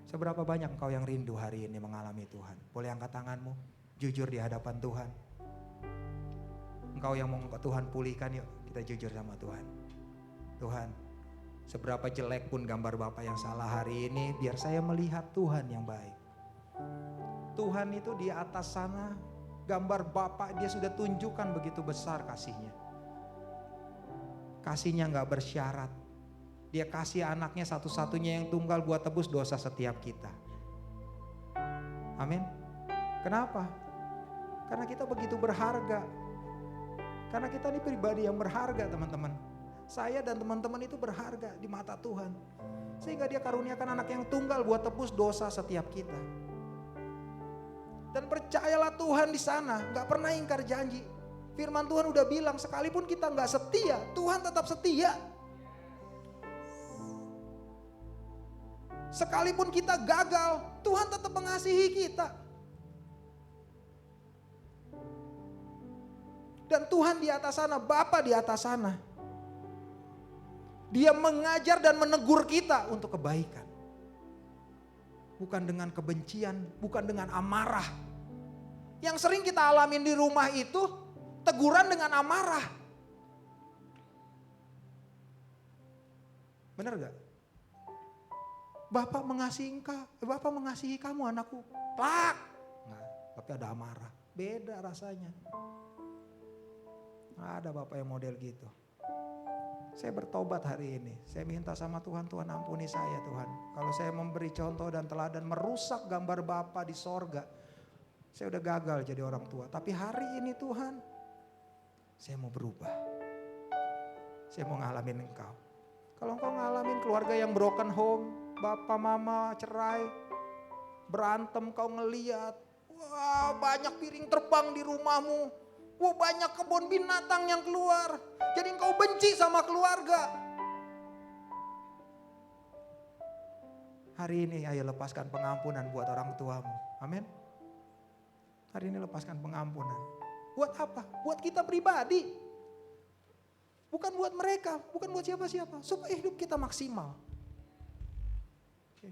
Seberapa banyak engkau yang rindu hari ini mengalami Tuhan? Boleh angkat tanganmu, jujur di hadapan Tuhan. Engkau yang mau Tuhan pulihkan, yuk kita jujur sama Tuhan. Tuhan, seberapa jelek pun gambar Bapak yang salah hari ini, biar saya melihat Tuhan yang baik. Tuhan itu di atas sana, gambar Bapak dia sudah tunjukkan begitu besar kasihnya. Kasihnya gak bersyarat. Dia kasih anaknya satu-satunya yang tunggal buat tebus dosa setiap kita. Amin. Kenapa? Karena kita begitu berharga. Karena kita ini pribadi yang berharga, teman-teman. Saya dan teman-teman itu berharga di mata Tuhan. Sehingga dia karuniakan anak yang tunggal buat tebus dosa setiap kita. Dan percayalah Tuhan di sana gak pernah ingkar janji. Firman Tuhan udah bilang sekalipun kita gak setia, Tuhan tetap setia. Sekalipun kita gagal, Tuhan tetap mengasihi kita. Dan Tuhan di atas sana, Bapa di atas sana. Dia mengajar dan menegur kita untuk kebaikan. Bukan dengan kebencian, bukan dengan amarah. Yang sering kita alamin di rumah itu teguran dengan amarah. Benar gak? Bapak mengasihi engkau, Bapak mengasihi kamu anakku. Plak. Nah, tapi ada amarah. Beda rasanya. Ada Bapak yang model gitu. Saya bertobat hari ini. Saya minta sama Tuhan, Tuhan ampuni saya Tuhan. Kalau saya memberi contoh dan teladan merusak gambar Bapa di sorga, saya udah gagal jadi orang tua. Tapi hari ini Tuhan, saya mau berubah. Saya mau ngalamin engkau. Kalau engkau ngalamin keluarga yang broken home, Bapak mama cerai, berantem kau ngeliat, wah banyak piring terbang di rumahmu. Wah banyak kebun binatang yang keluar. Jadi engkau benci sama keluarga. Hari ini ayo lepaskan pengampunan buat orang tuamu. Amin. Hari ini lepaskan pengampunan. Buat apa? Buat kita pribadi. Bukan buat mereka. Bukan buat siapa-siapa. Supaya hidup kita maksimal. Oke.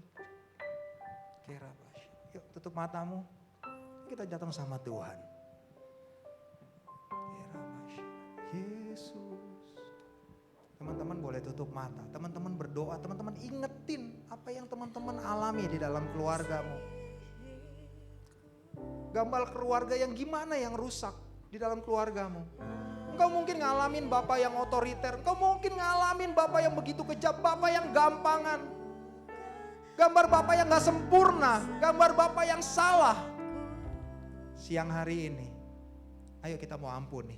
Yuk tutup matamu. Kita datang sama Tuhan. Yesus. Teman-teman boleh tutup mata. Teman-teman berdoa. Teman-teman ingetin apa yang teman-teman alami di dalam keluargamu. Gambar keluarga yang gimana yang rusak di dalam keluargamu. Engkau mungkin ngalamin bapak yang otoriter. Engkau mungkin ngalamin bapak yang begitu kejam. Bapak yang gampangan. Gambar bapak yang gak sempurna. Gambar bapak yang salah. Siang hari ini, ayo kita mau ampuni.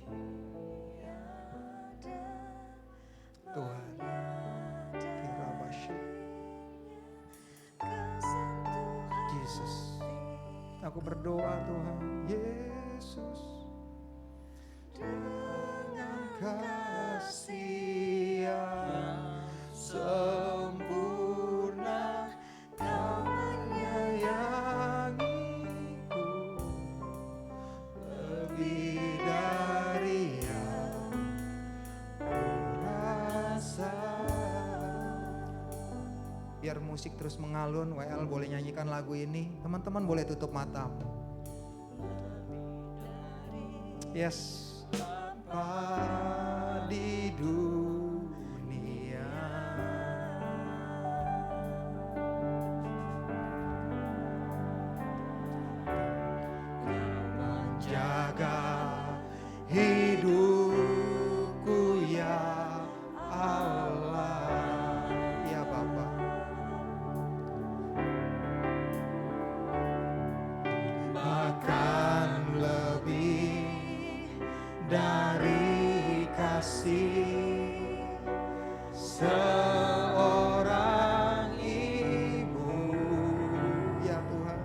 Tuhan, Yesus, aku berdoa Tuhan, Yesus, dengan kasih yang sempurna, Kau menyayangiku lebih dari yang kurasa. Biar musik musik terus mengalun, WL boleh nyanyikan lagu ini. Teman-teman boleh tutup matamu. Yes. Apa di dunia menjaga hidupku ya Allah. Ya Bapa, bahkan lebih dari kasih seorang ibu, ya Tuhan,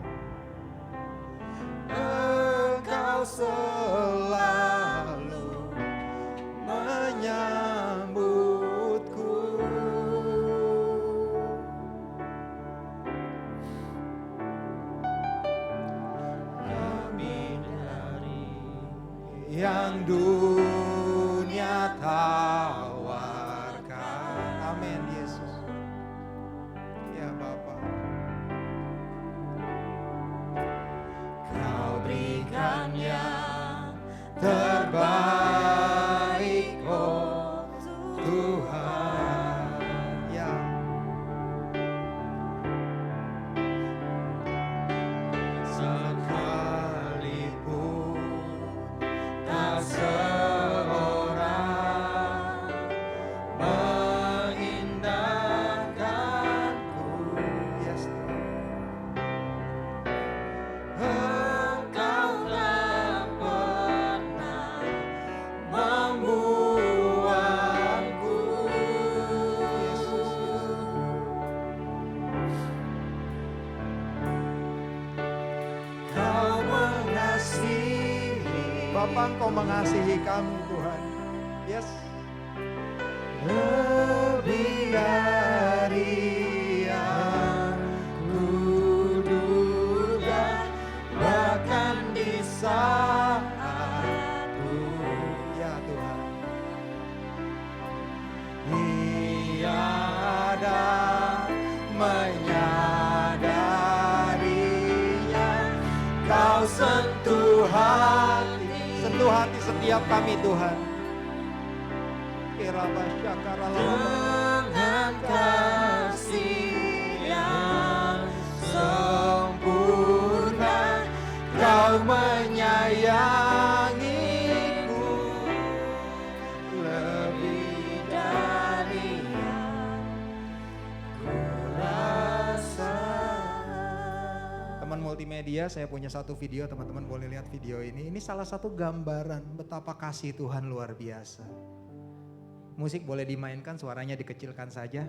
Engkau selalu menyambutku. Lebih dari yang dunia tawarkan. Amin Yesus. Ya Bapa, Kau berikan yang terbaik, oh Tuhan. Ya, sekalipun tak seorang mengindahkanku, yes Tuhan, Engkau tak pernah membuangku. Yesus, Kau mengasihi, Bapa, Engkau mengasihi kami Tuhan. Yes. Lebih dari yang kuduga, bahkan di saatku, ya Tuhan, tiada menyadarinya. Kau sentuh hati setiap kami Tuhan. Dengan kasih yang sempurna, Kau menyayangiku lebih dari yang ku rasa. Teman multimedia, saya punya satu video, teman-teman boleh lihat video ini. Ini salah satu gambaran betapa kasih Tuhan luar biasa. Musik boleh dimainkan, suaranya dikecilkan saja.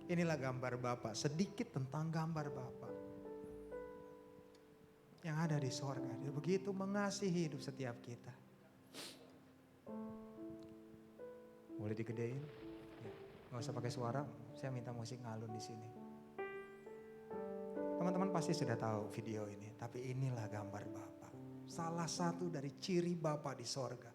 Inilah gambar Bapa, sedikit tentang gambar Bapa yang ada di sorga. Dia begitu mengasihi hidup setiap kita. Boleh digedein? Ya, gak usah pakai suara, saya minta musik ngalun di sini. Teman-teman pasti sudah tahu video ini, tapi inilah gambar Bapa. Salah satu dari ciri Bapa di sorga.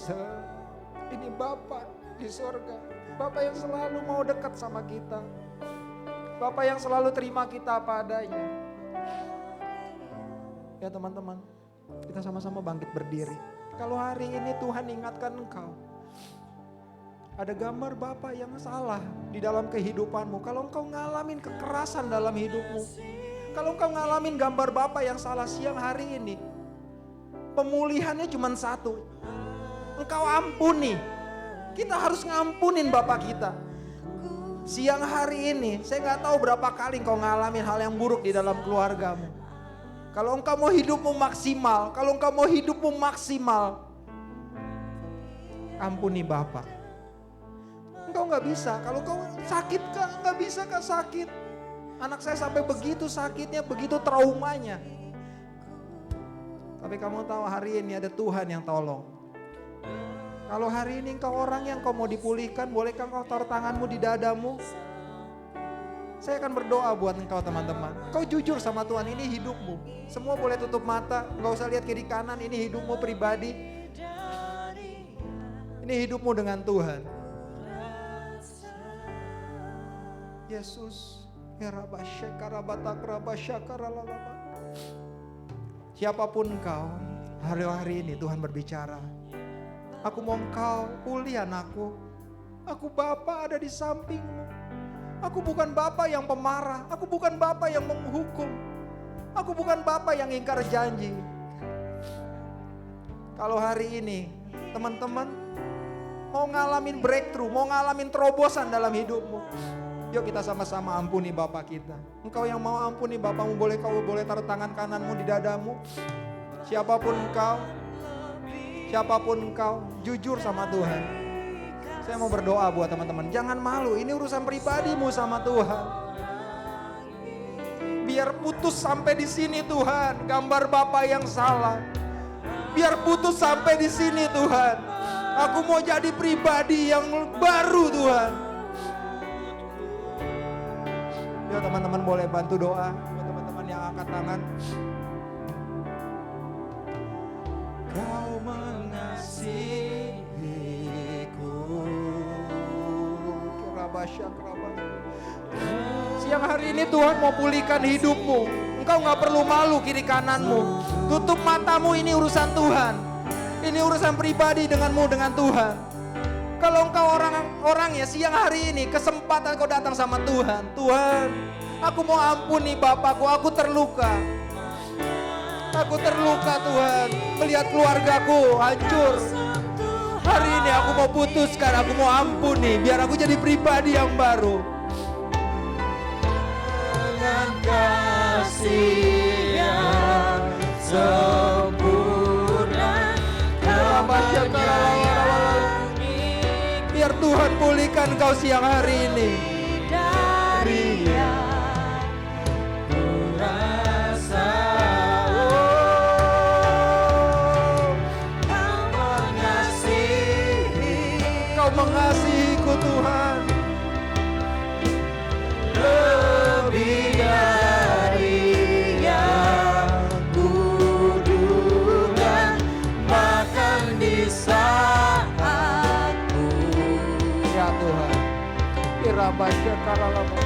Ini Bapa di sorga. Bapa yang selalu mau dekat sama kita. Bapa yang selalu terima kita apa adanya. Ya teman-teman, kita sama-sama bangkit berdiri. Kalau hari ini Tuhan ingatkan engkau, ada gambar Bapa yang salah di dalam kehidupanmu. Kalau engkau ngalamin kekerasan dalam hidupmu, kalau engkau ngalamin gambar Bapa yang salah siang hari ini, pemulihannya cuma satu. Engkau ampuni. Kita harus ngampunin Bapak kita. Siang hari ini, saya gak tahu berapa kali engkau ngalamin hal yang buruk di dalam keluargamu. Kalau engkau mau hidupmu maksimal, ampuni Bapak. Engkau gak bisa, kalau engkau sakit kah? Gak bisa kah sakit? Anak saya sampai begitu sakitnya, begitu traumanya. Tapi kamu tahu hari ini ada Tuhan yang tolong. Kalau hari ini engkau orang yang kau mau dipulihkan, bolehkah engkau taruh tanganmu di dadamu? Saya akan berdoa buat engkau teman-teman. Kau jujur sama Tuhan, ini hidupmu. Semua boleh tutup mata, enggak usah lihat kiri kanan, ini hidupmu pribadi. Ini hidupmu dengan Tuhan. Yesus, siapapun engkau, hari-hari ini Tuhan berbicara. Aku mau engkau pulih anakku. Aku Bapa ada di sampingmu. Aku bukan Bapa yang pemarah. Aku bukan Bapa yang menghukum. Aku bukan Bapa yang ingkar janji. Kalau hari ini teman-teman mau ngalamin breakthrough, mau ngalamin terobosan dalam hidupmu, yuk kita sama-sama ampuni Bapa kita. Engkau yang mau ampuni Bapamu, kau boleh taruh tangan kananmu di dadamu. Siapapun engkau, jujur sama Tuhan. Saya mau berdoa buat teman-teman, jangan malu, ini urusan pribadimu sama Tuhan. Biar putus sampai di sini Tuhan, gambar Bapa yang salah. Biar putus sampai di sini Tuhan. Aku mau jadi pribadi yang baru Tuhan. Ya teman-teman boleh bantu doa buat teman-teman yang angkat tangan. Kau mengasihiku. Siang hari ini Tuhan mau pulihkan hidupmu. Engkau gak perlu malu kiri kananmu. Tutup matamu, ini urusan Tuhan. Ini urusan pribadi denganmu dengan Tuhan. Kalau engkau orang ya siang hari ini kesempatan kau datang sama Tuhan. Tuhan, aku mau ampuni Bapakku, aku terluka. Aku terluka Tuhan, melihat keluargaku hancur. Hari ini aku mau putuskan, aku mau ampuni, biar aku jadi pribadi yang baru. Dengan kasih yang sempurna, biar Tuhan pulihkan kau siang hari ini. Mengasihiku Tuhan lebih dari yang kuduga, bahkan di saatku ya Tuhan irabasya karalama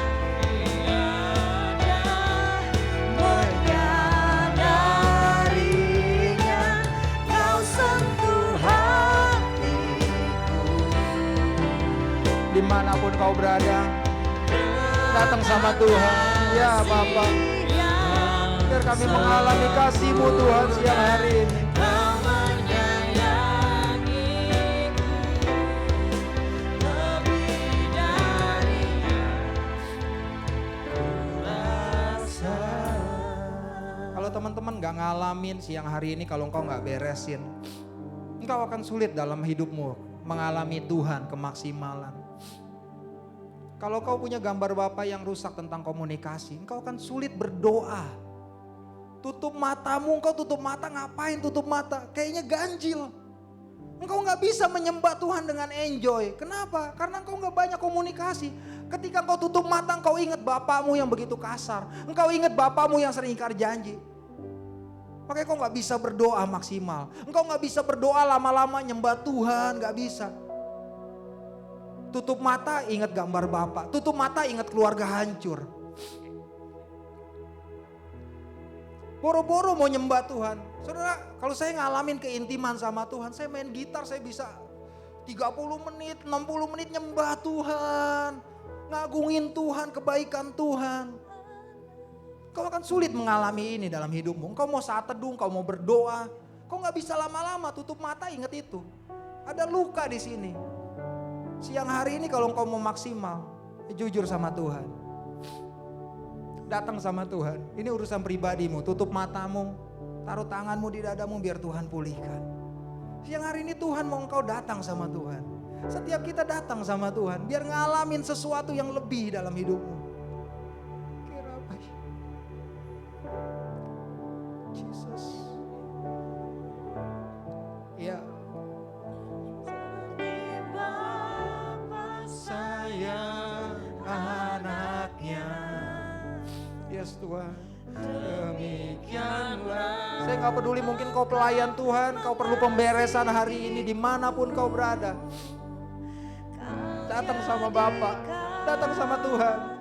dimanapun kau berada, datang sama Tuhan. Ya Bapa, biar kami mengalami kasih-Mu Tuhan siang hari ini. Kalau teman-teman gak ngalamin siang hari ini, kalau engkau gak beresin, engkau akan sulit dalam hidupmu mengalami Tuhan kemaksimalan. Kalau kau punya gambar Bapa yang rusak tentang komunikasi, engkau akan sulit berdoa. Tutup matamu, engkau tutup mata, ngapain tutup mata? Kayaknya ganjil. Engkau gak bisa menyembah Tuhan dengan enjoy. Kenapa? Karena engkau gak banyak komunikasi. Ketika engkau tutup mata, engkau ingat Bapamu yang begitu kasar. Engkau ingat Bapamu yang sering ingkar janji. Makanya kau gak bisa berdoa maksimal. Engkau gak bisa berdoa lama-lama nyembah Tuhan, gak bisa. Tutup mata ingat gambar Bapak, tutup mata ingat keluarga hancur. Boro-boro mau nyembah Tuhan. Saudara, kalau saya ngalamin keintiman sama Tuhan, saya main gitar saya bisa 30 menit, 60 menit nyembah Tuhan. Ngagungin Tuhan, kebaikan Tuhan. Kau akan sulit mengalami ini dalam hidupmu. Kau mau saat teduh, kau mau berdoa. Kau gak bisa lama-lama tutup mata ingat itu. Ada luka di sini. Siang hari ini kalau kau mau maksimal, jujur sama Tuhan. Datang sama Tuhan. Ini urusan pribadimu, tutup matamu. Taruh tanganmu di dadamu biar Tuhan pulihkan. Siang hari ini Tuhan mau engkau datang sama Tuhan. Setiap kita datang sama Tuhan biar ngalamin sesuatu yang lebih dalam hidupmu. Jesus. Ya. Bapa sayang anaknya. Yes Tuhan. Demikianlah. Saya gak peduli mungkin kau pelayan Tuhan, kau perlu pemberesan hari ini dimanapun kau berada. Datang sama Bapa, datang sama Tuhan.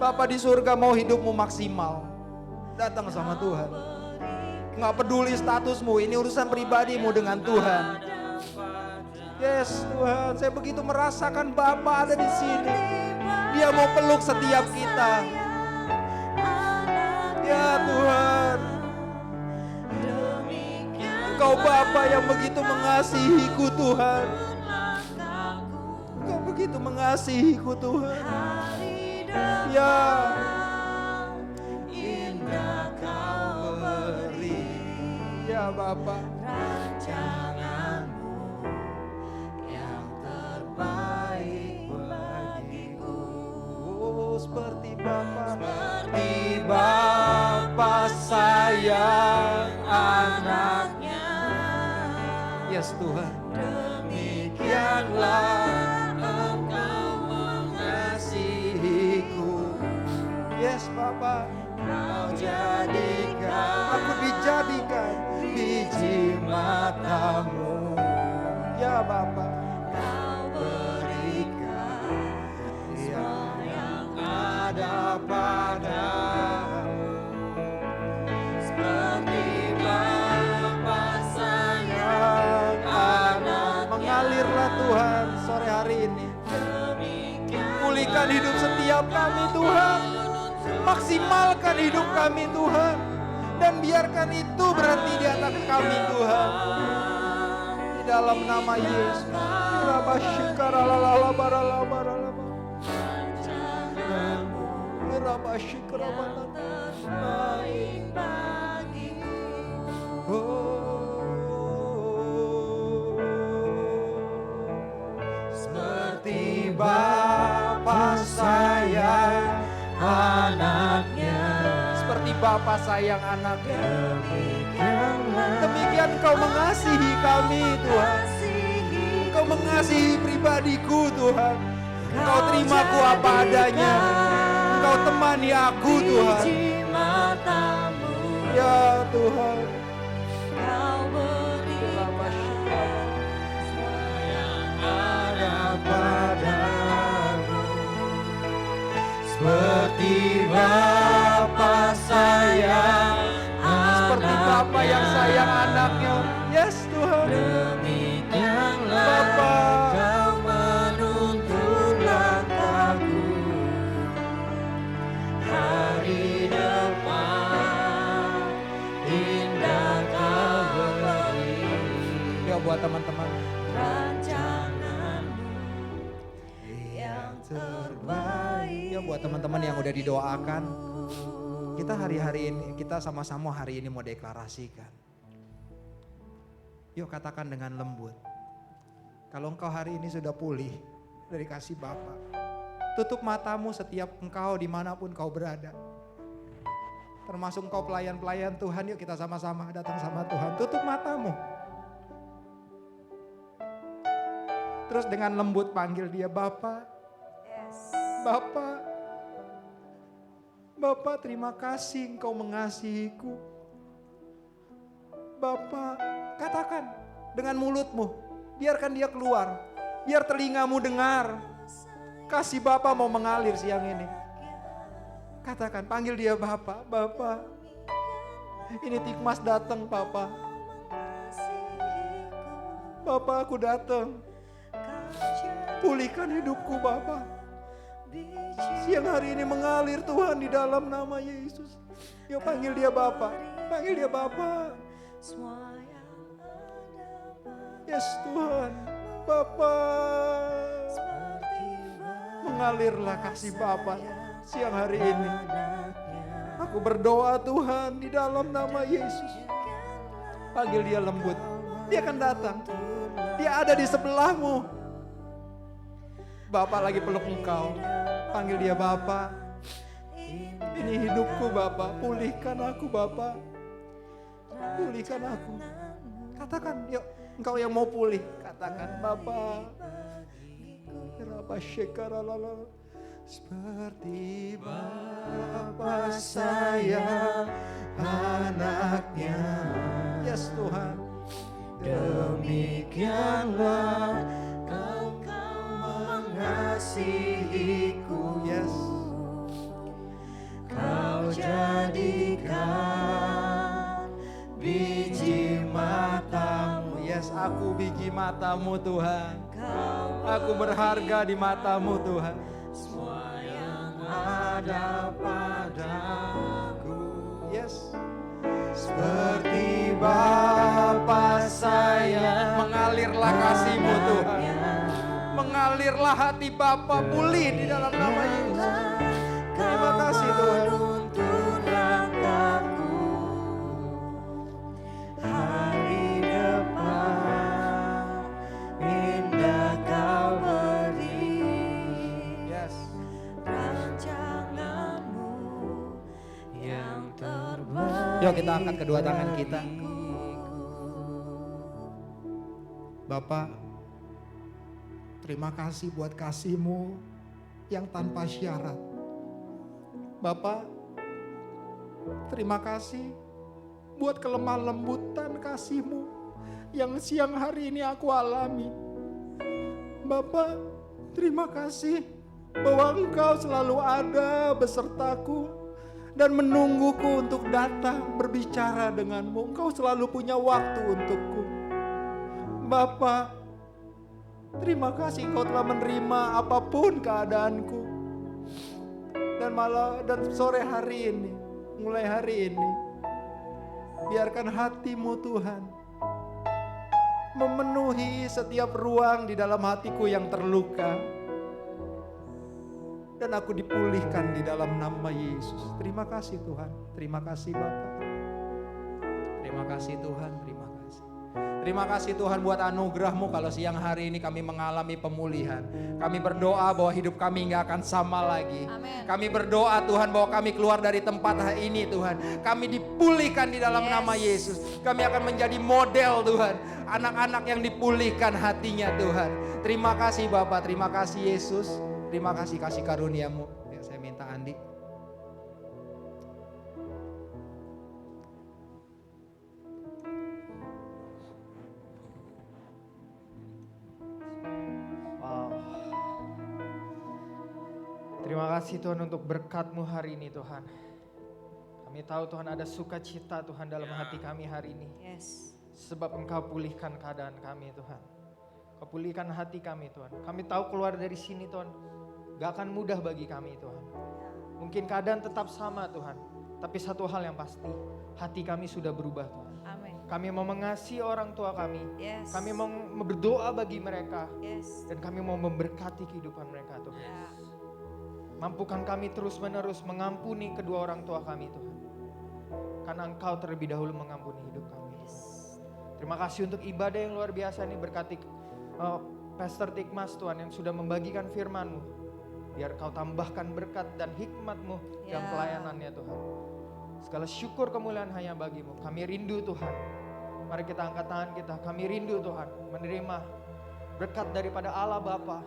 Bapa di surga mau hidupmu maksimal. Datang sama Tuhan. Gak peduli statusmu, ini urusan pribadimu dengan Tuhan. Yes Tuhan, saya begitu merasakan Bapa ada di sini. Dia mau peluk setiap kita. Ya Tuhan, Engkau Bapa yang begitu mengasihiku Tuhan. Engkau begitu mengasihiku Tuhan. Ya, indah Kau beri. Ya Bapa, rancanganmu yang terbaik bagiku. Oh, seperti Bapa sayang anaknya. Yes Tuhan. Demikianlah Engkau mengasihiku. Yes Bapa. Kau jadikan aku dijadikan biji matamu. Ya Bapa. Kau berikan yang ada padamu. Seperti Bapa sayang anak. Mengalirlah Tuhan sore hari ini. Pulihkan hidup setiap kami Tuhan. Maksimalkan hidup kami Tuhan. Dan biarkan itu berhenti di atas kami Tuhan. Di dalam nama Yesus. Seperti Bapa sayang anaknya. Seperti Bapa sayang anaknya. Demikian Kau mengasihi kami Tuhan. Kau mengasihi pribadiku Tuhan. Kau terimaku apa adanya. Kau temani aku Tuhan. Ya Tuhan. Kau berikan yang ada padamu. Seperti Bapa sayang anaknya. Seperti Bapa yang sayang anaknya. Yes Tuhan. Demikianlah Bapa. Kau menuntun langkahku. Hari depan indah Kau beri. Ya buat teman-teman. Rancanganmu yang terbaik. Ya buat teman-teman yang udah didoakan. Kita hari-hari ini, kita sama-sama hari ini mau deklarasikan. Yuk katakan dengan lembut. Kalau engkau hari ini sudah pulih dari kasih Bapa, tutup matamu setiap engkau dimanapun kau berada. Termasuk engkau pelayan-pelayan Tuhan, yuk kita sama-sama datang sama Tuhan. Tutup matamu. Terus dengan lembut panggil dia Bapa. Yes. Bapa. Bapa, terima kasih Engkau mengasihiku. Bapa, katakan dengan mulutmu, biarkan dia keluar, biar telingamu dengar. Kasih Bapa mau mengalir siang ini. Katakan, panggil dia Bapa. Bapa, ini Tikmas datang Bapa. Bapa, aku datang. Pulihkan hidupku Bapa. Siang hari ini mengalir Tuhan di dalam nama Yesus. Yuk panggil dia Bapa. Panggil dia Bapa. Yes Tuhan. Bapa. Mengalirlah kasih Bapa siang hari ini. Aku berdoa Tuhan di dalam nama Yesus. Panggil dia lembut. Dia akan datang. Dia ada di sebelahmu. Bapak lagi peluk engkau. Panggil dia Bapak. Ini hidupku Bapak. Pulihkan aku Bapak. Pulihkan aku. Katakan, yuk engkau yang mau pulih. Katakan Bapak. Seperti Bapa sayang anaknya. Yes Tuhan. Demikianlah Kau mengasihiku. Yes. Kau jadikan biji matamu. Yes, aku biji matamu Tuhan. Aku berharga di matamu Tuhan. Semua yang ada padaku. Yes. Seperti Bapa sayang. Mengalirlah kasih-Mu Tuhan. Mengalirlah hati Bapa pulih di dalam nama Yesus. Terima kasih Tuhan. Hari depan indah Kau beri. Yes. Rancangan-Mu yang terbaik. Yuk kita angkat kedua tangan kita. Bapak, terima kasih buat kasih-Mu yang tanpa syarat. Bapak, terima kasih buat kelemah lembutan kasih-Mu yang siang hari ini aku alami. Bapak, terima kasih bahwa Engkau selalu ada besertaku dan menungguku untuk datang berbicara denganmu. Engkau selalu punya waktu untukku. Bapak, terima kasih Engkau telah menerima apapun keadaanku. Dan sore hari ini, mulai hari ini, biarkan hati-Mu Tuhan memenuhi setiap ruang di dalam hatiku yang terluka. Dan aku dipulihkan di dalam nama Yesus. Terima kasih Tuhan. Terima kasih Bapak. Terima kasih Tuhan. Terima kasih. Terima kasih Tuhan buat anugerah-Mu kalau siang hari ini kami mengalami pemulihan. Kami berdoa bahwa hidup kami gak akan sama lagi. Amen. Kami berdoa Tuhan bahwa kami keluar dari tempat ini Tuhan. Kami dipulihkan di dalam nama Yesus. Kami akan menjadi model Tuhan. Anak-anak yang dipulihkan hatinya Tuhan. Terima kasih Bapak. Terima kasih Yesus. Terima kasih kasih karunia-Mu. Ya, saya minta Andi. Wow. Terima kasih Tuhan untuk berkat-Mu hari ini Tuhan. Kami tahu Tuhan ada sukacita Tuhan dalam hati kami hari ini. Yes. Sebab Engkau pulihkan keadaan kami Tuhan. Kau pulihkan hati kami Tuhan. Kami tahu keluar dari sini Tuhan gak akan mudah bagi kami Tuhan. Mungkin keadaan tetap sama Tuhan. Tapi satu hal yang pasti, hati kami sudah berubah Tuhan. Amin. Kami mau mengasihi orang tua kami. Yes. Kami mau berdoa bagi mereka. Yes. Dan kami mau memberkati kehidupan mereka Tuhan. Ya. Mampukan kami terus menerus mengampuni kedua orang tua kami Tuhan. Karena Engkau terlebih dahulu mengampuni hidup kami. Yes. Terima kasih untuk ibadah yang luar biasa ini, berkati Pastor Tikmas Tuhan yang sudah membagikan firman-Mu. Biar Kau tambahkan berkat dan hikmat-Mu dalam pelayanannya Tuhan. Segala syukur kemuliaan hanya bagi-Mu. Kami rindu Tuhan. Mari kita angkat tangan kita. Kami rindu Tuhan menerima berkat daripada Allah Bapa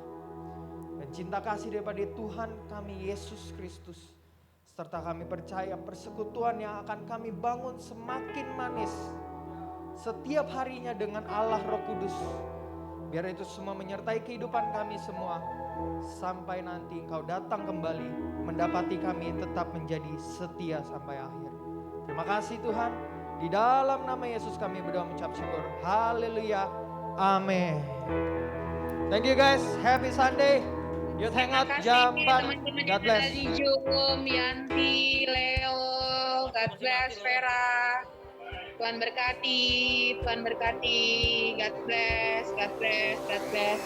dan cinta kasih daripada Tuhan kami Yesus Kristus. Serta kami percaya persekutuan yang akan kami bangun semakin manis setiap harinya dengan Allah Roh Kudus. Biar itu semua menyertai kehidupan kami semua. Sampai nanti Engkau datang kembali mendapati kami tetap menjadi setia sampai akhir. Terima kasih Tuhan. Di dalam nama Yesus kami berdoa mengucap syukur. Haleluya. Amin. Thank you guys. Happy Sunday. Youth Hangout jam 4. Teman-teman God yang bless. ada di Zoom, Yanti, Leo, God bless, Vera. Tuhan berkati, God bless, God bless, God bless.